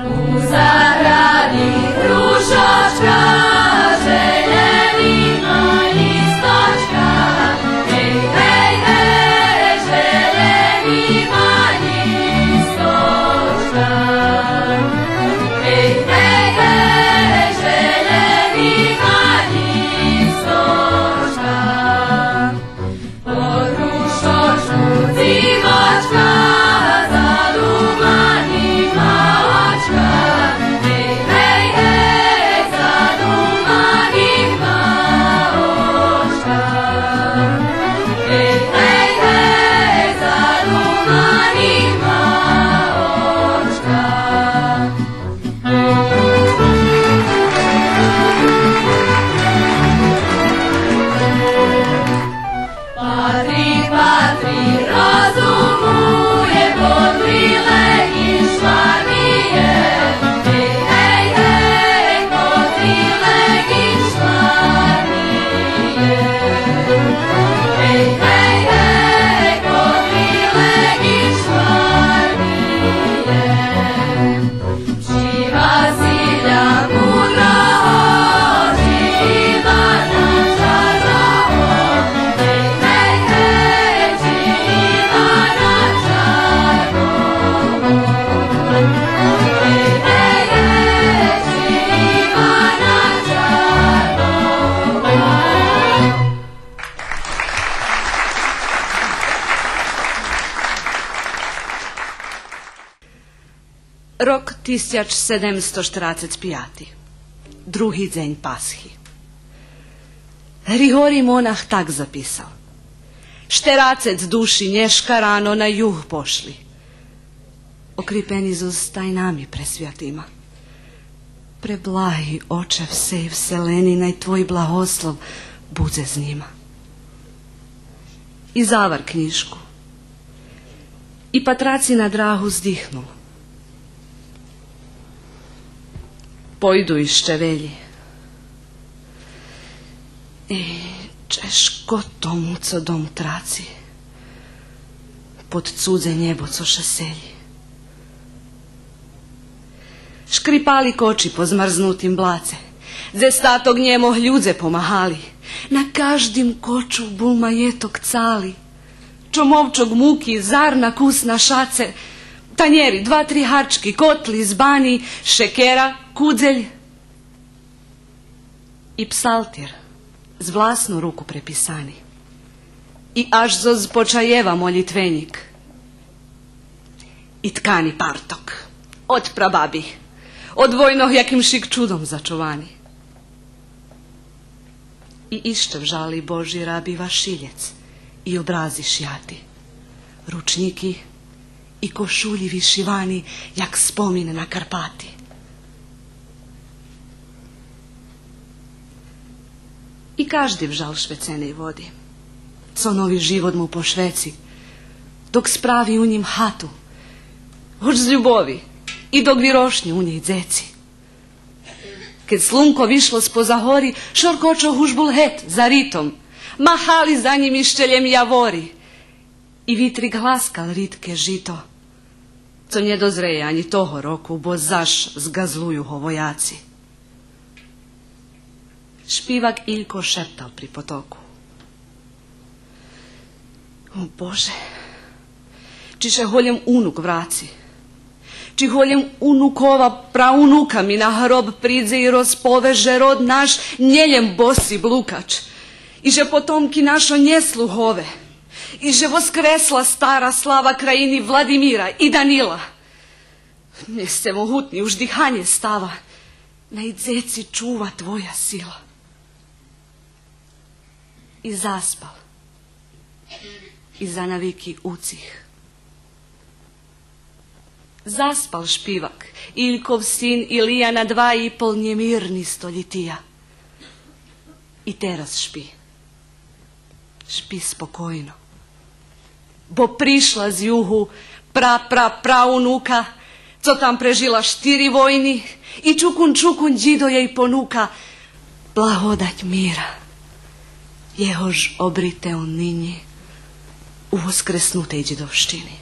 U zahradi Hrušočka, željenima listočka, hej, hej, hej, željenima listočka. Hej, hej, hej, željenima listočka. Po Hrušočku dziwoczka, zadumanima oczka. Hej, hej, hej, zadumanima oczka. Hej, hej, hej, zadumanima oczka. Patri, patri, rozumuje, podrile i šlamije. Hej, hej, hej, podrile i šlamije. Hej, hej, hej, podrile i šlamije. Živa silja mudroho, živa nam čaroho. Hej, hej, hej, živa nam čaroho. Hej, hej, hej, živa nam čaroho. Rok 1745. Drugi dzień Paschi. Grigorij Monah tak zapisał. Šteracec duši nješka rano na juh pošli. Okripeni z tajnami presvjatima. Preblahi oče vsej vseleni, naj tvoj blagoslov bude z njima. I zavar knjižku. I patraci na drahu zdihnul. Pojdu iz Ščevelji. Češko tomu, co dom traci. Pod cudze njebo, co še selji. Škripali koči po zmrznutim blace. Ze statog njemoh ljudze pomahali. Na každim koču bul majetok cali. Čomovčog muki, zarna kusna šace, tanjeri, 2-3 harčki, kotli, zbani, šekera, kudzelj i psaltir z vlasnu ruku prepisani. I až zoz počajeva molitvenik. I tkani partok, od prababi, od vojnoh jakim šik čudom začuvani. I iščev žali Boži rabi Vašiljec i obrazi šjati, ručniki i košulji višivani, jak spomin na Karpati. I každi vžal švecenej vodi, co novi život mu po Šveci, dok spravi u njim hatu, hoć z ljubovi i dok virošnji u njih dzeci. Kad slunko višlo spoza hori, šorkočo hužbul het za ritom, mahali za njim iščeljem javori i vitri glaskal ritke žito, co nje dozreje ani toho roku, bo zaš zgazluju ho vojaci. Špivak Iljko šeptal pri potoku. O Bože, čiše holjem unuk vraci, či holjem unukova praunuka mi na hrob pridze i rozpoveže rod naš njeljem bosi blukač, i že potomki našo nje sluhove, i že voskresla stara slava krajini Vladimira i Danila. Mne se mohutni už dihanje stava, na i dzeci čuva tvoja sila. I zaspal, i za naviki ucih. Zaspal špivak, Iljkov sin Ilija na 2,5 njemirni stoljitija. I teraz špi. Špi spokojno. Bo prišla z juhu praunuka, co tam prežila 4 vojni, i čukun džido jej ponuka blagodać mira. Jehož obrite on ninji u voskresnutej džidovštini.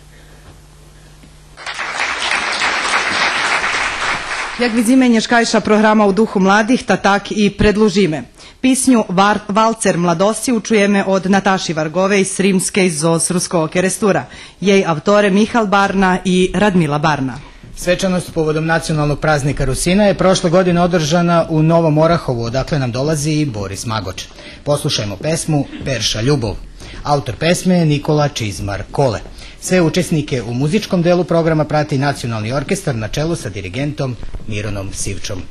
Jak widzimy, nješkajša programa u duhu mladih, ta tak i predlužime. Pisnju Valcer mladosti učujeme od Nataši Vargove iz Rimske iz ZOS Ruskog kerestura. Jej autore Mihal Barna i Radmila Barna. Svečanost povodom nacionalnog praznika Rusina je prošle godine održana u Novom Orahovu, odakle nam dolazi i Boris Magoč. Poslušajmo pesmu Perša ljubov. Autor pesme je Nikola Čizmar Kole. Sve učesnike u muzičkom delu programa prati Nacionalni orkestar na čelu sa dirigentom Mironom Sivčom.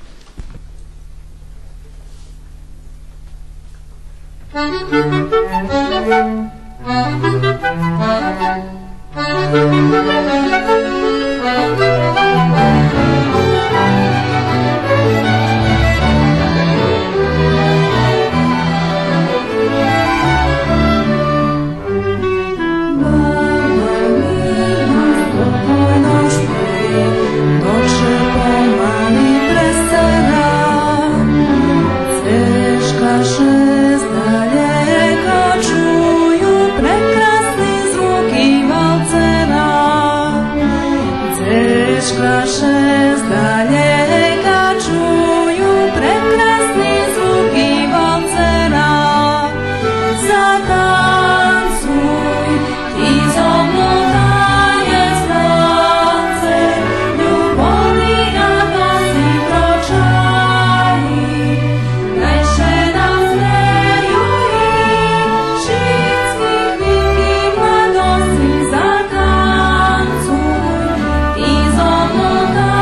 Zatancuj i zomota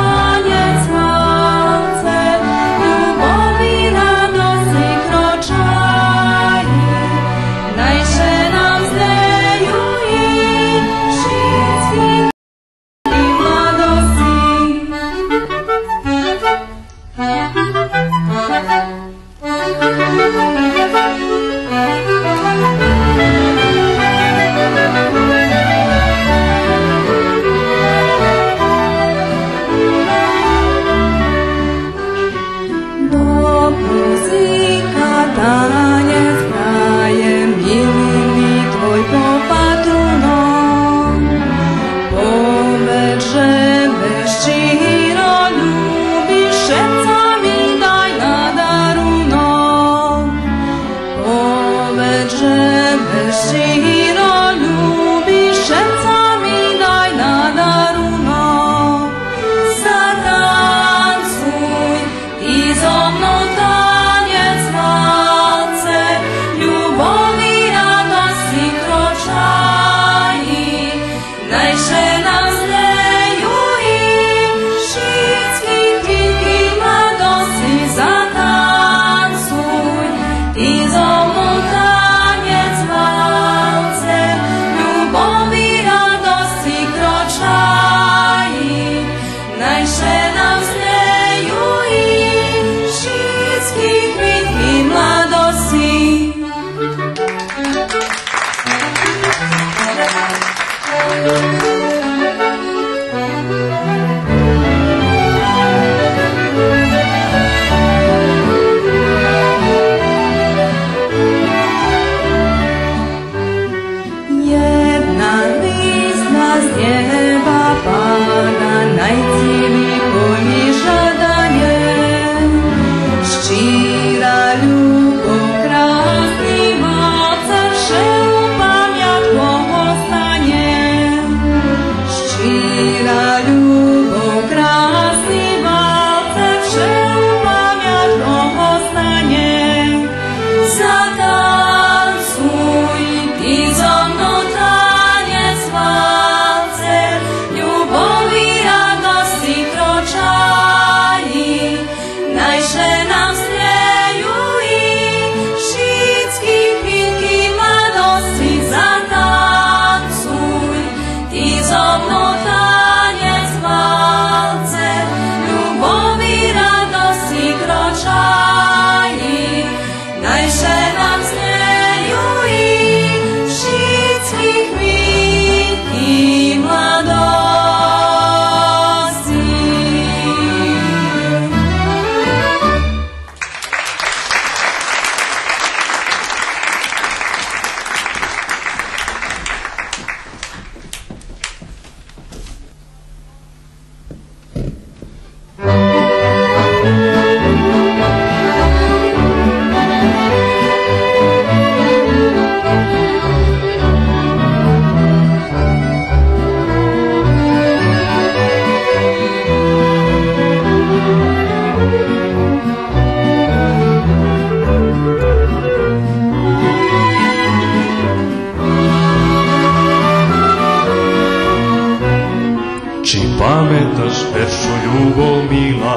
pamjataš peršu ljubov mila,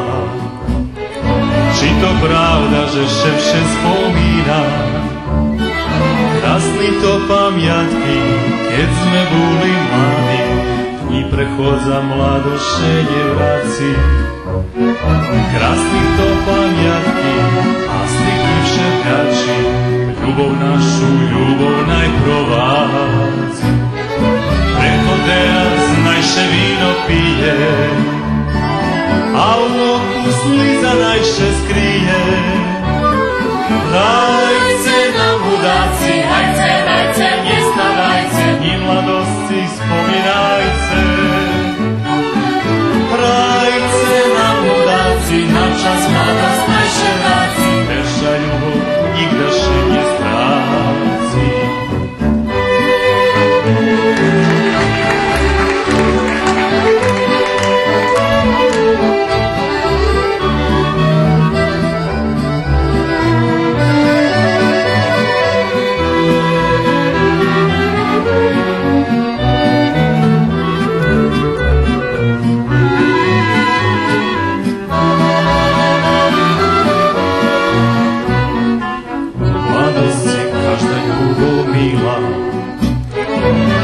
či to pravda, že ševše spomína. Krasni to pamjatki, keď sme boli mladi, i prechodza mladoše nevraci. Krasni to pamjatki, a sliky všetkači, ljubov našu, ljubov najprováci. Preko teraz najše víno pije, a u oku sliza najše skrije. Dajce nam udaci, hajce, dajce, nie stawajce, i mladosti spominajce. Dajce nam udaci, nam čas mladost najše vraci, perša ljubov nigdaše nie straci.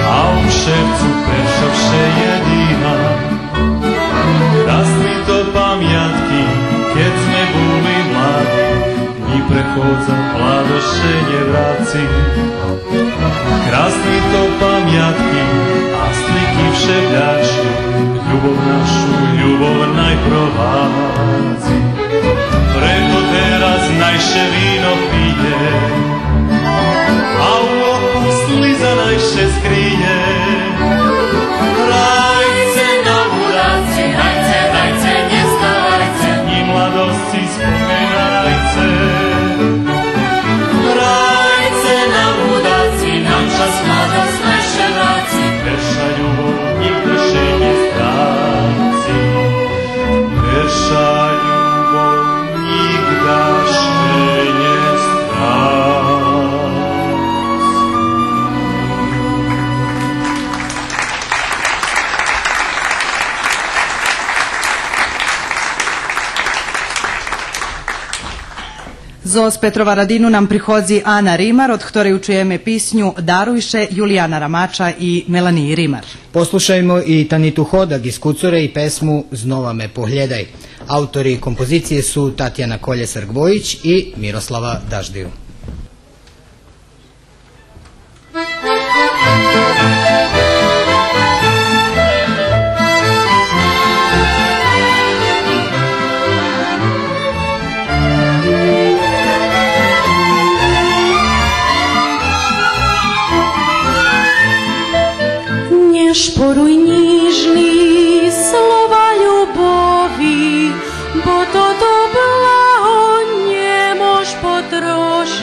A u ševcu peršavše jedina. Krasni to pamjatki, keď sme boli mladi, i prechodza mladoše nevraci. Krasni to pamjatki, a sliky všeljači, ljubov našu, ljubov najprováci. Preko teraz najše víno pije, a u oku sliza najše skrije. Rajce nam udaci, hajce, dajce, nie stawajce, i mladosti spominajce. Rajce nam udaci, nam čas mladost najše vraci, perša ljubov nigdaše nie straci. Perša ljubov nigdaše nie straci. Zo Petrova Radinu nam prihodzi Ana Rimar, od ktorej učujeme pisnju Darujše Julijana Ramača i Melaniji Rimar. Poslušajmo i Tanitu Hodak iz Kucure i pesmu Znova me pohledaj. Autori kompozicije su Tatjana Koljesar-Gvojić i Miroslava Daždiju. Šporuj nižni slova ljubovi, bo to blaho ne mož potrošiti.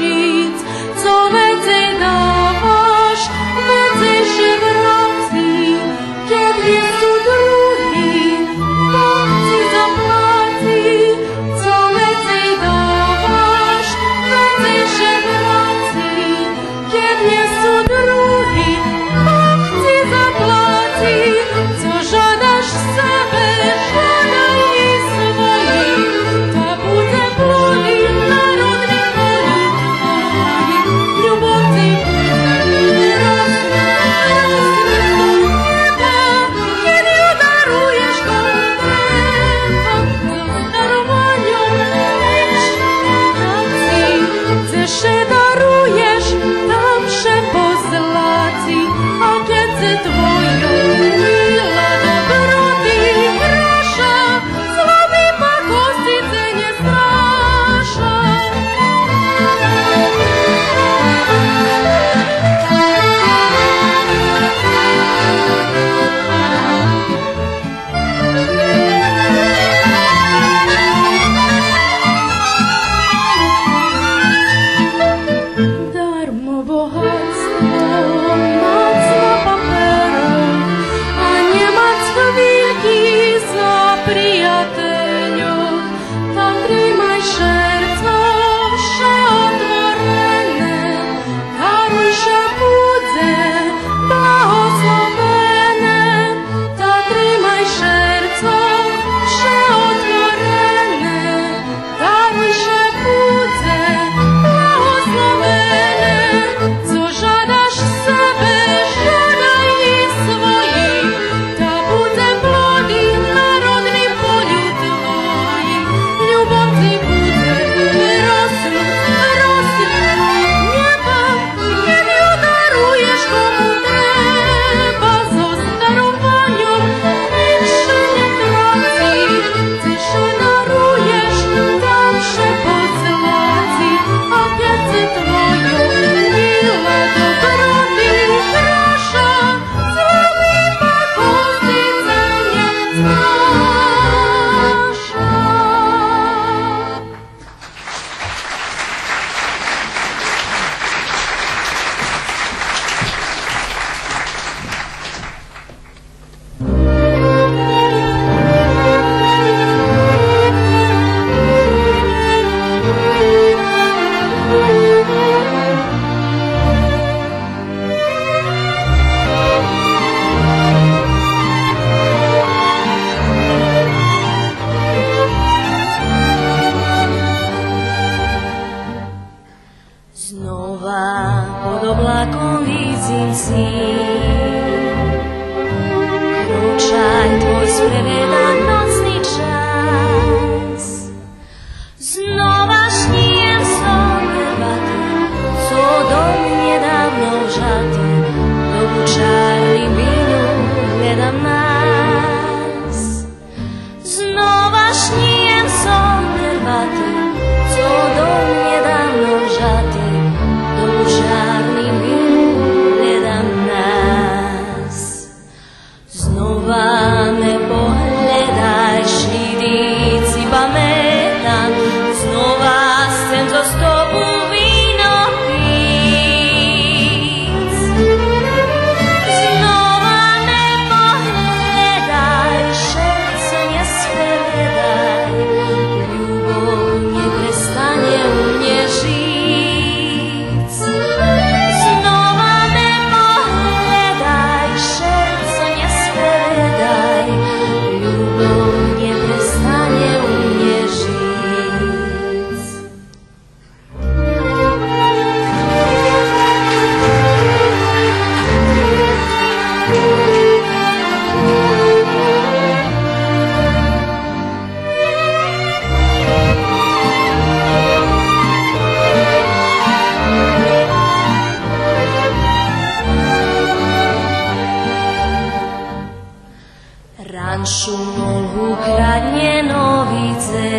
ukradnie novice.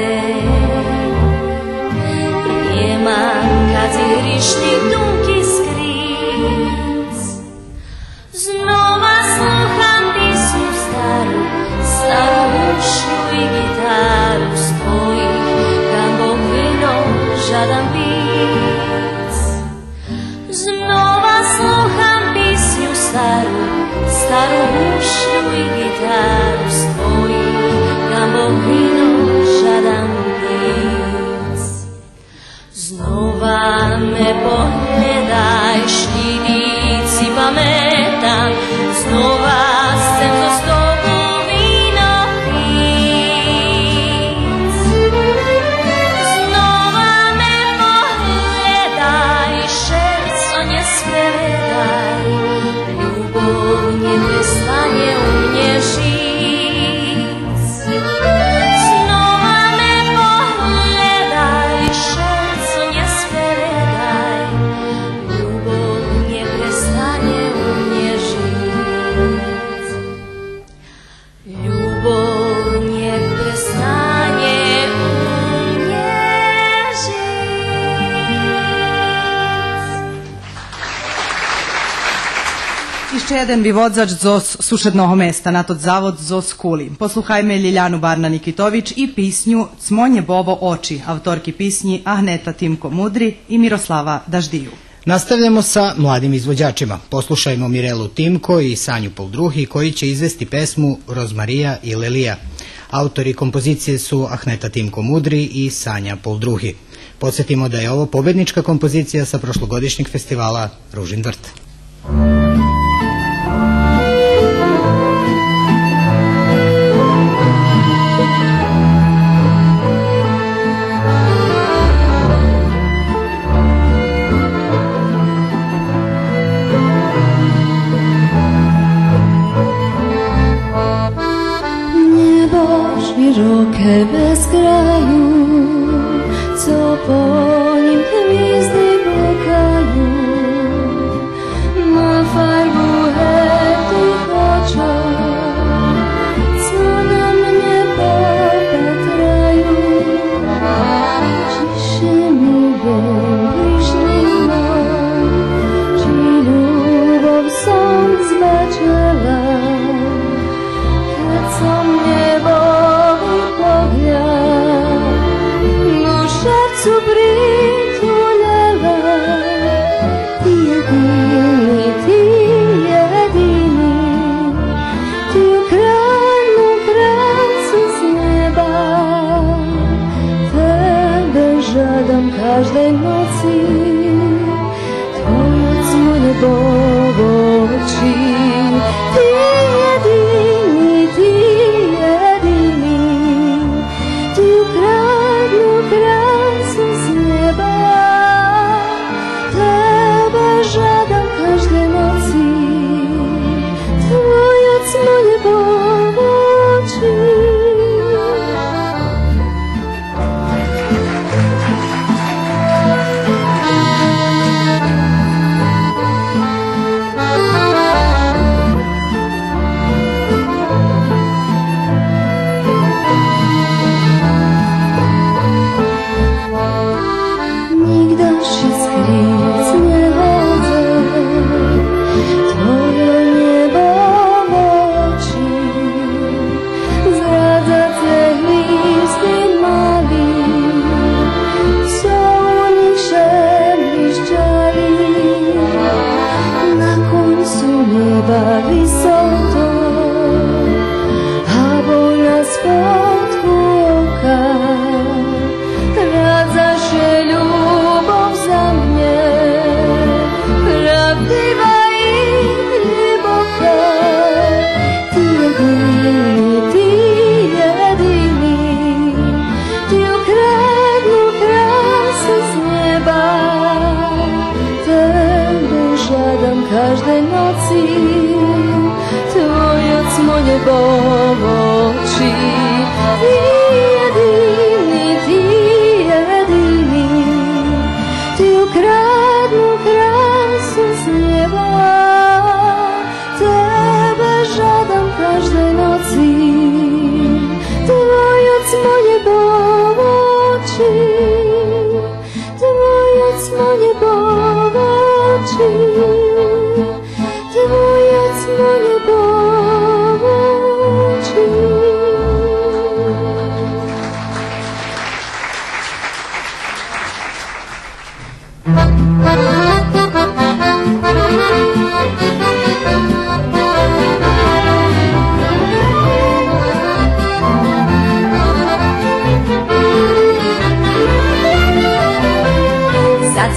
Nemam kad si hrišni dunki skric. Znova sluham pismu staru, staru ušlju i gitaru s tvojih gambog vino žadan pic. Znova sluham pismu staru, staru ušlju i gitaru s tvojih gambog vino žadan pic. Znova me pogledaj, šljivici pametam, znova sem za stogu vino pic. Znova me pogledaj, šerco nje sprevedaj, ljubov nje prestanje u nje žic. Znova me pogledaj, šerco nje sprevedaj, ljubov nje prestanje u nje žic. Ljubov nje prestanje u nje Ще jedan виводзач зос сушедного места на тот завод зос Кули. Послухајме Лиљану Барна-Никитовиć и писнju Цмоње Бобо очи, авторки писњи Ахнета Тимко Мудри и Мирослава Даждiju. Nastavljamo sa mladim izvođačima. Poslušajmo Mirelu Timko i Sanju Poldruhi koji će izvesti pesmu Rozmarija i Lelija. Autori kompozicije su Ahneta Timko Mudri i Sanja Poldruhi. Podsjetimo da je ovo pobednička kompozicija sa prošlogodišnjeg festivala Ružin vrt. Široke bez kraju, co po nim hvizdy blekajú, na farbu hetých očach, co na mne popatrajú. Čiže mi wierzysz nie či ľubov som zbačela, keď som sercu prituljela. Ti jedini, ti ukradnu krasu z neba. Tebe žadam každej noci, tvoju cmu nebovo oči. Ti jedini, ti ukradnu krasu z neba. Tebe žadam každej noci, tvoju cmu nebovo oči.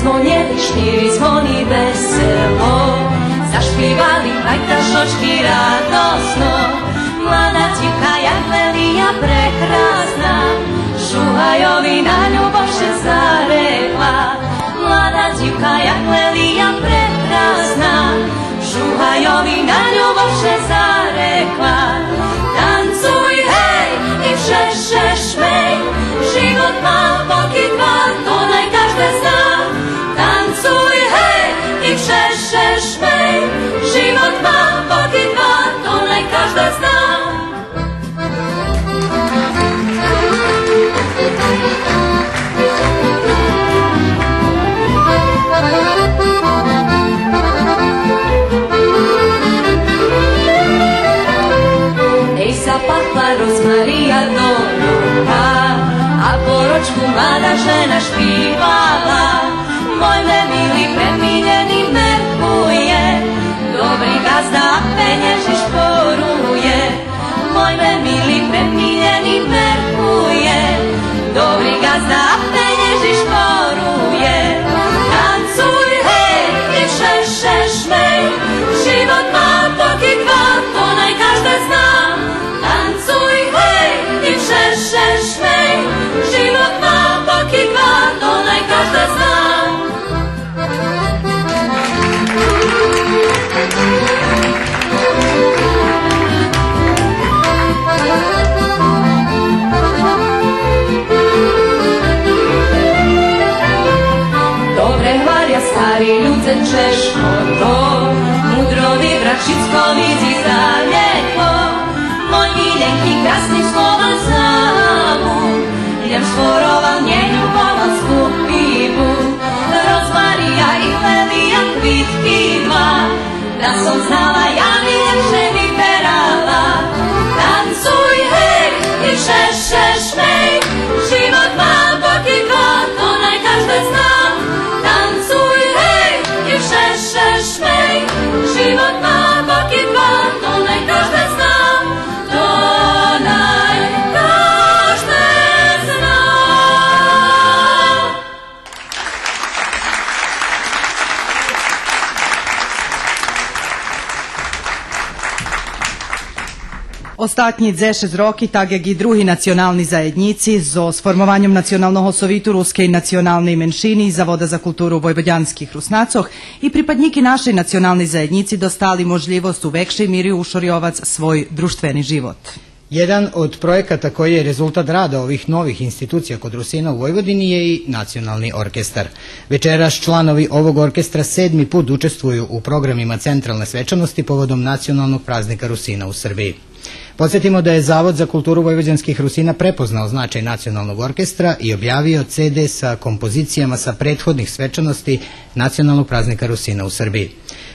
Zvonjeli šniri, zvoni veselo, zašpivali pajtašočki radosno. Mlada civka Jaglelija prekrasna, Žuhajovina ljubovše zarekla. Mlada civka Jaglelija prekrasna, Žuhajovina ljubovše zarekla. Tancuj hej i šešešmej, život má pokydva, to naj každé zná. Tancuj hej i šešešmej, život má pokydva, to naj každé zná. Zapachla rozmaria do ruka, a poročku mlada žena špívala. Môj milý premiljený Merkuje, dobrý gazda a peněžiš poruje. Môj milý premiljený Merkuje, dobrý gazda a peněžiš poruje. Tancuj hej, i šešešmej, život má pokydva, to naj každé zná. Tancuj hej, i šešešmej, život má pokydva, to naj každé zná. Dobre hvalia starí ľudze Češko to, mudrovi vračicko vidí zdaleko. Môj milenky krásny slova závu, idem šporoval neľubovom skupivu. Rozmaria i Lelia kvitky dva, da som znala, ja mi lepšie vyberala. Tancuj hej, i šešešmej, život má pokydva, to naj každé zná. Tancuj hej, i šešešmej, život má pokydva, to naj každé zná. Ostatні дзеше зроки, так як і другі національні заєдніці, зо сформуванням Національного совіту Руської національної меншини і Завода за культуру Vojvođanskih Rusnacoh i pripadniki našej nacionalnej zajednici dostali možljivost u vekšej miri ušorjovac svoj društveni život. Jedan od projekata koji je rezultat rada ovih novih institucija kod Rusina u Vojvodini je i Nacionalni orkestar. Večeras članovi ovog orkestra 7. put učestvuju u programima centralne svečanosti povodom nacionalnog praznika Rusina u Srbiji. Podsjetimo da je Zavod za kulturu Vojvođanskih Rusina prepoznao značaj nacionalnog orkestra i objavio CD sa kompozicijama sa prethodnih svečanosti nacionalnog praznika Rusina u Srbiji.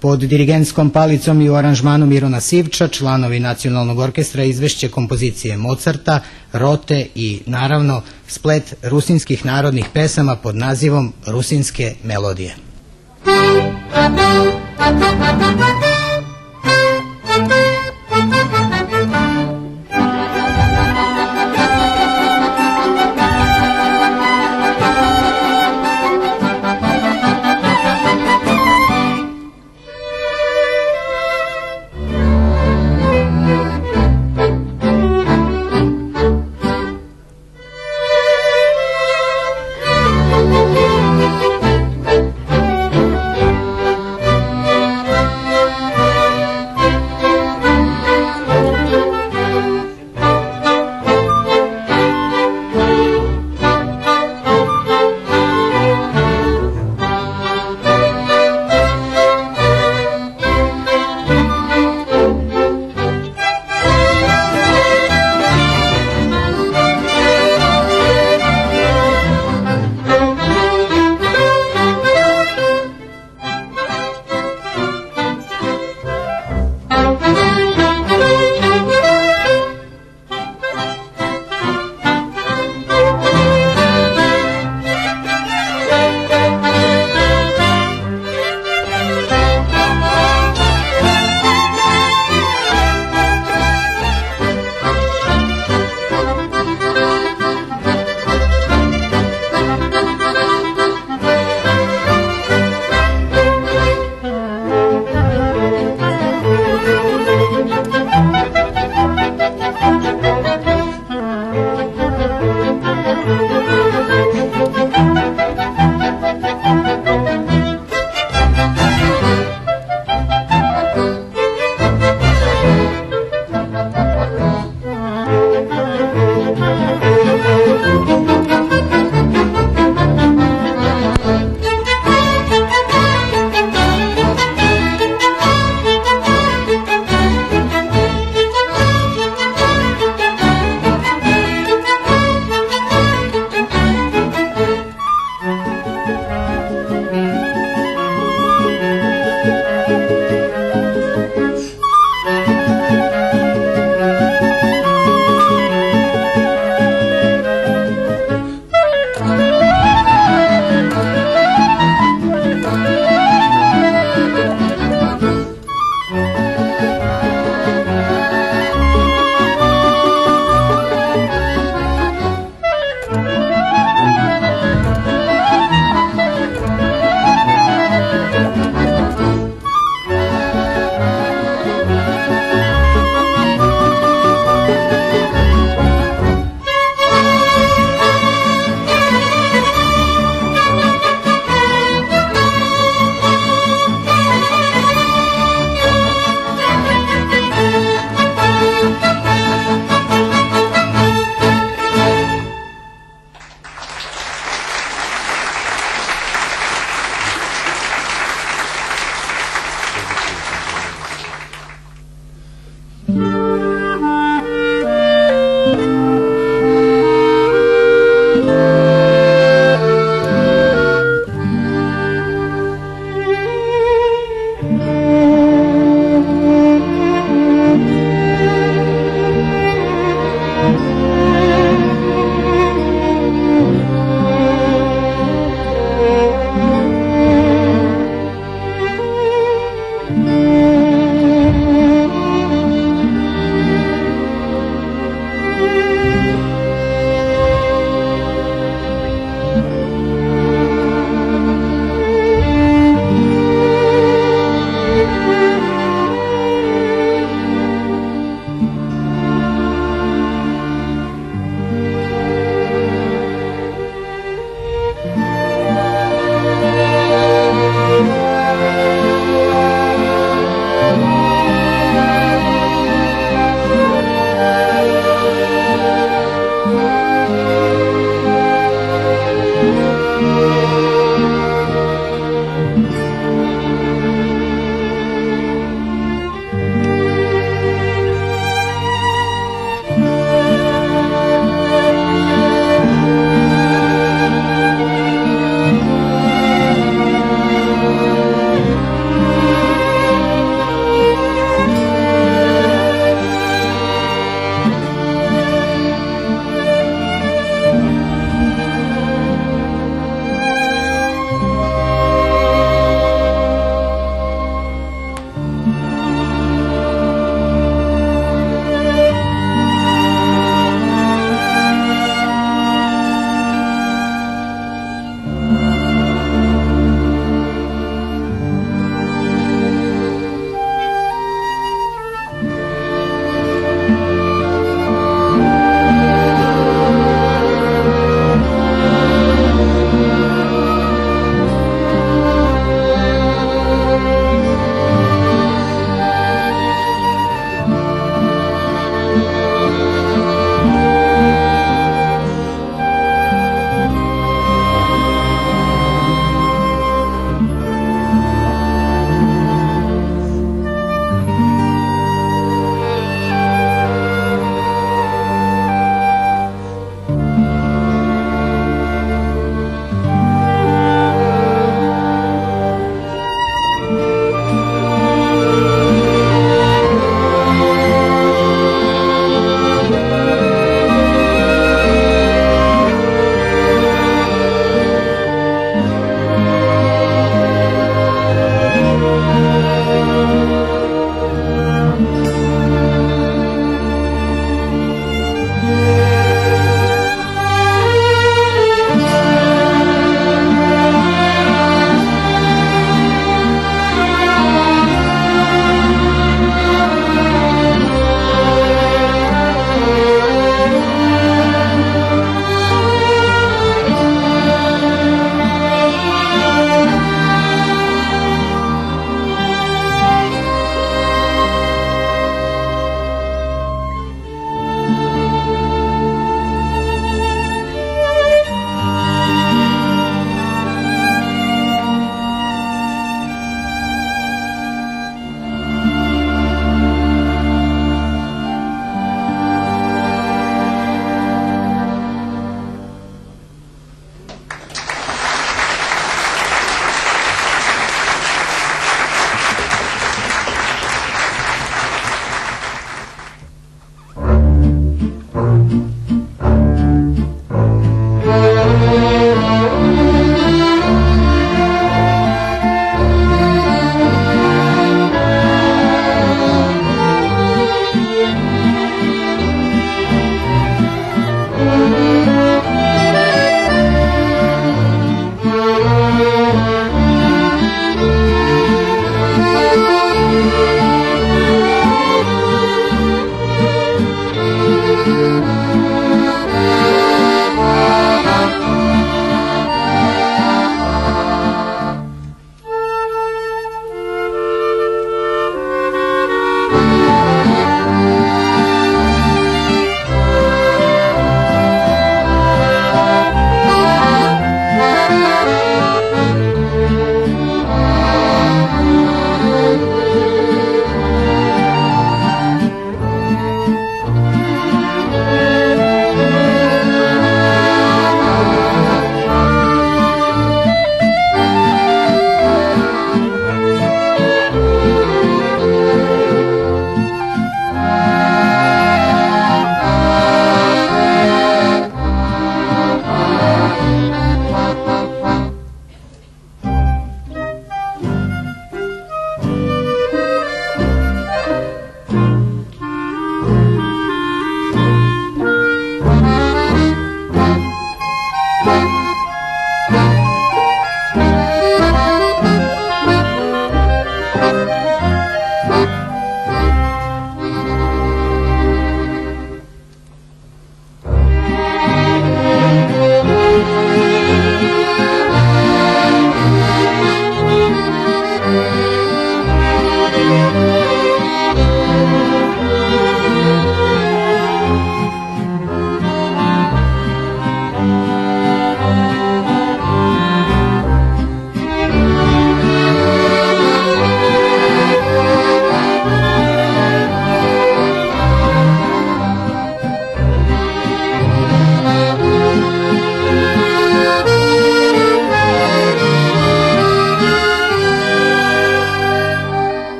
Pod dirigentskom palicom i u aranžmanu Mirona Sivča članovi nacionalnog orkestra izvešće kompozicije Mozarta, Rote i naravno splet rusinskih narodnih pesama pod nazivom Rusinske melodije.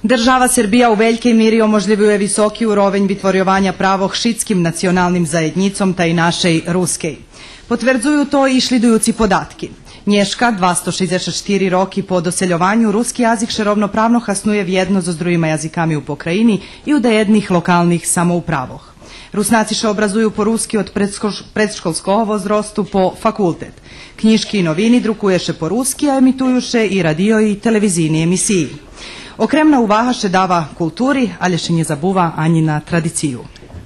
Держава Србија у великій мірі оможливує високі уровень витворювання правох šitskim національним заjednicom та i našej ruskej. Potvrđuju to i šlidujući podatki. Nješka, 264 roki po doseljovanju, ruski jazik še rovnopravno hasnuje vjedno za drugima jazikami u pokrajini i u dajednih lokalnih samoupravoh. Rusnaci še obrazuju po ruski od predškolskog возрасту po fakultet. Knjiški i novini drukuješe po ruski, a emitujuše i radio i televizijni emisiji. Okremna uvaha še dava kulturi, ali še nje zabuva ani na tradiciju.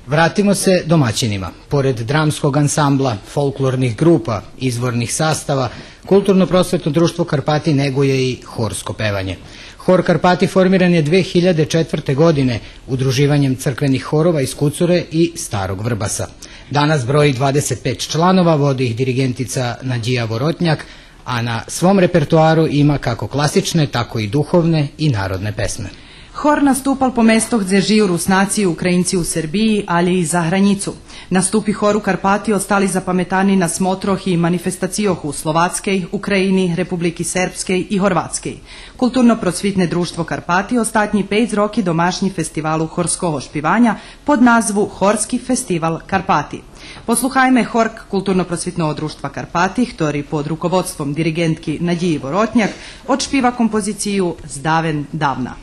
Vratimo se domaćinima. Pored dramskog ansambla, folklornih grupa, izvornih sastava, Kulturno-prosvetno društvo Karpati neguje i horsko pevanje. Hor Karpati formiran je 2004. godine udruživanjem crkvenih horova iz Kucure i Starog Vrbasa. Danas broji 25 članova, vodi ih dirigentica Nadija Vorotnjak, a na svom repertoaru ima kako klasične, tako i duhovne i narodne pesme. Hor nastupal po mestoh gdje žiju Rusnaci i Ukrajinci u Srbiji, ali i za hranicu. Nastupi hor u Karpati ostali zapametani na smotroh i manifestacijoh u Slovatskej, Ukrajini, Republiki Srpskej i Horvatskej. Kulturno-prosvitne društvo Karpati ostatnji 5 roki domašnji festivalu horskoho špivanja pod nazvu Horski festival Karpati. Posluhajme Hork Kulturno-prosvitnog društva Karpati, ktori pod rukovodstvom dirigentki Nadiji Vorotnjak odšpiva kompoziciju Zdaven davna.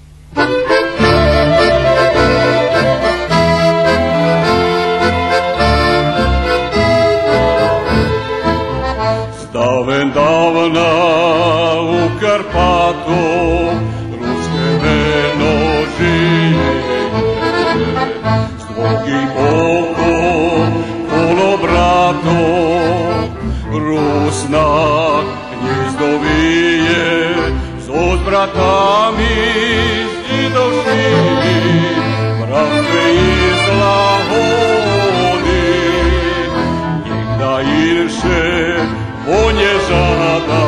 Zdaven davna u Karpatu ruske veno žije, s dvogih oko polobrato Rusnak gnjezdovije s bratami došli, bratve iz Lahodi, njih da irše ponježada,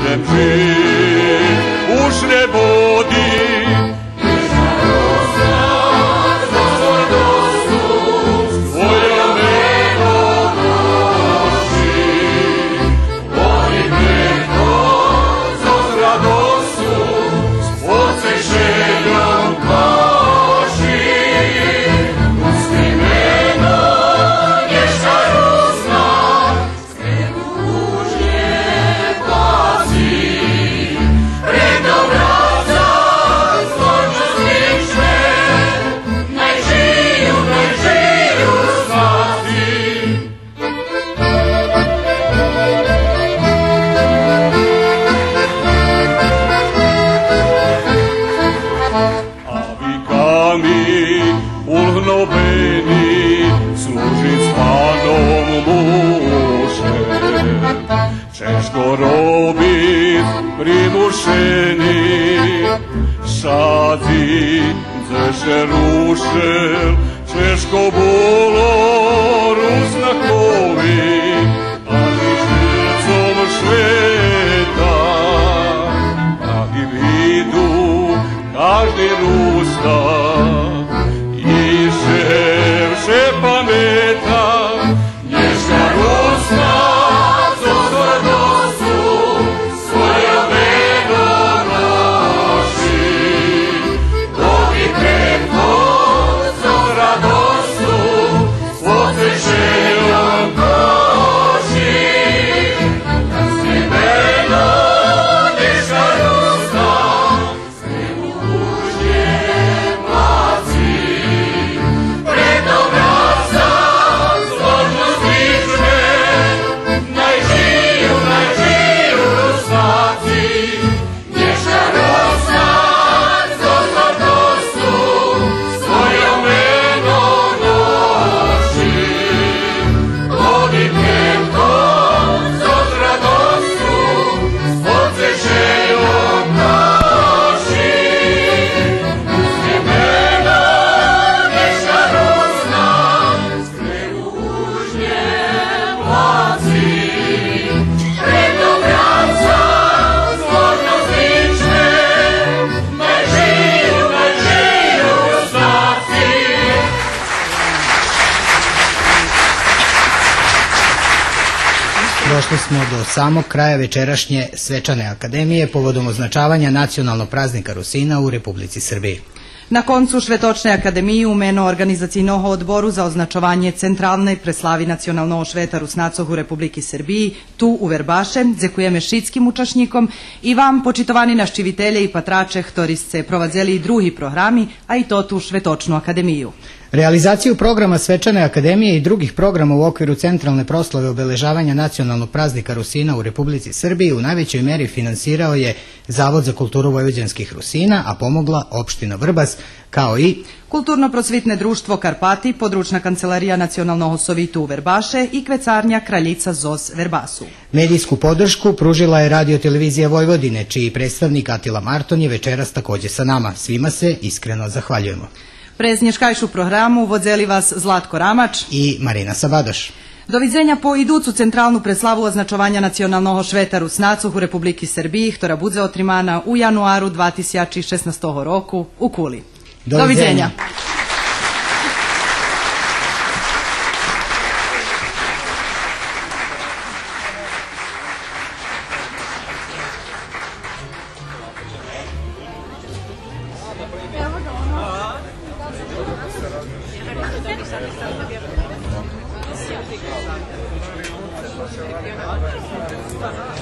žemči ušne vodi. Pazi Češko robi primušeni, šaci zeše rušel, Češko bolo ruznakovi, ali žicom šveta, i vidu každi rusta, i ševše pameta, nješka rusta, Došli smo do samog kraja večerašnje svečane akademije povodom označavanja nacionalnog praznika Rusina u Republici Srbiji. Na koncu Švetočne akademije u meno organizacijnog odboru za označovanje centralnej preslavi nacionalnog šveta Rusnacog u Republiki Srbiji, tu u Verbaše, dzekujeme šitskim učašnikom i vam, počitovani naščivitelje i patrače, ktori ste provadzeli i drugi programi, a i to tu Švetočnu akademiju. Realizaciju programa Svečane akademije i drugih programa u okviru centralne proslave obeležavanja nacionalnog praznika Rusina u Republici Srbiji u najvećoj meri finansirao je Zavod za kulturu vojvođanskih Rusina, a pomogla opština Vrbas, kao i Kulturno-prosvitne društvo Karpati, područna kancelarija nacionalnog sovitu u Verbaše i kvecarnja Kraljica ZOS Verbasu. Medijsku podršku pružila je Radio-televizija Vojvodine, čiji predstavnik Atila Marton je večeras također sa nama. Svima se iskreno zahvaljujemo. Prez nješkajšu programu vodzeli vas Zlatko Ramač i Marina Sabadoš. Doviđenja po iducu centralnu preslavu označovanja nacionalnog šveta Rusnacuh u Republiki Srbiji, ktora budze otrimana u januaru 2016. roku u Kuli. Doviđenja. Gracias.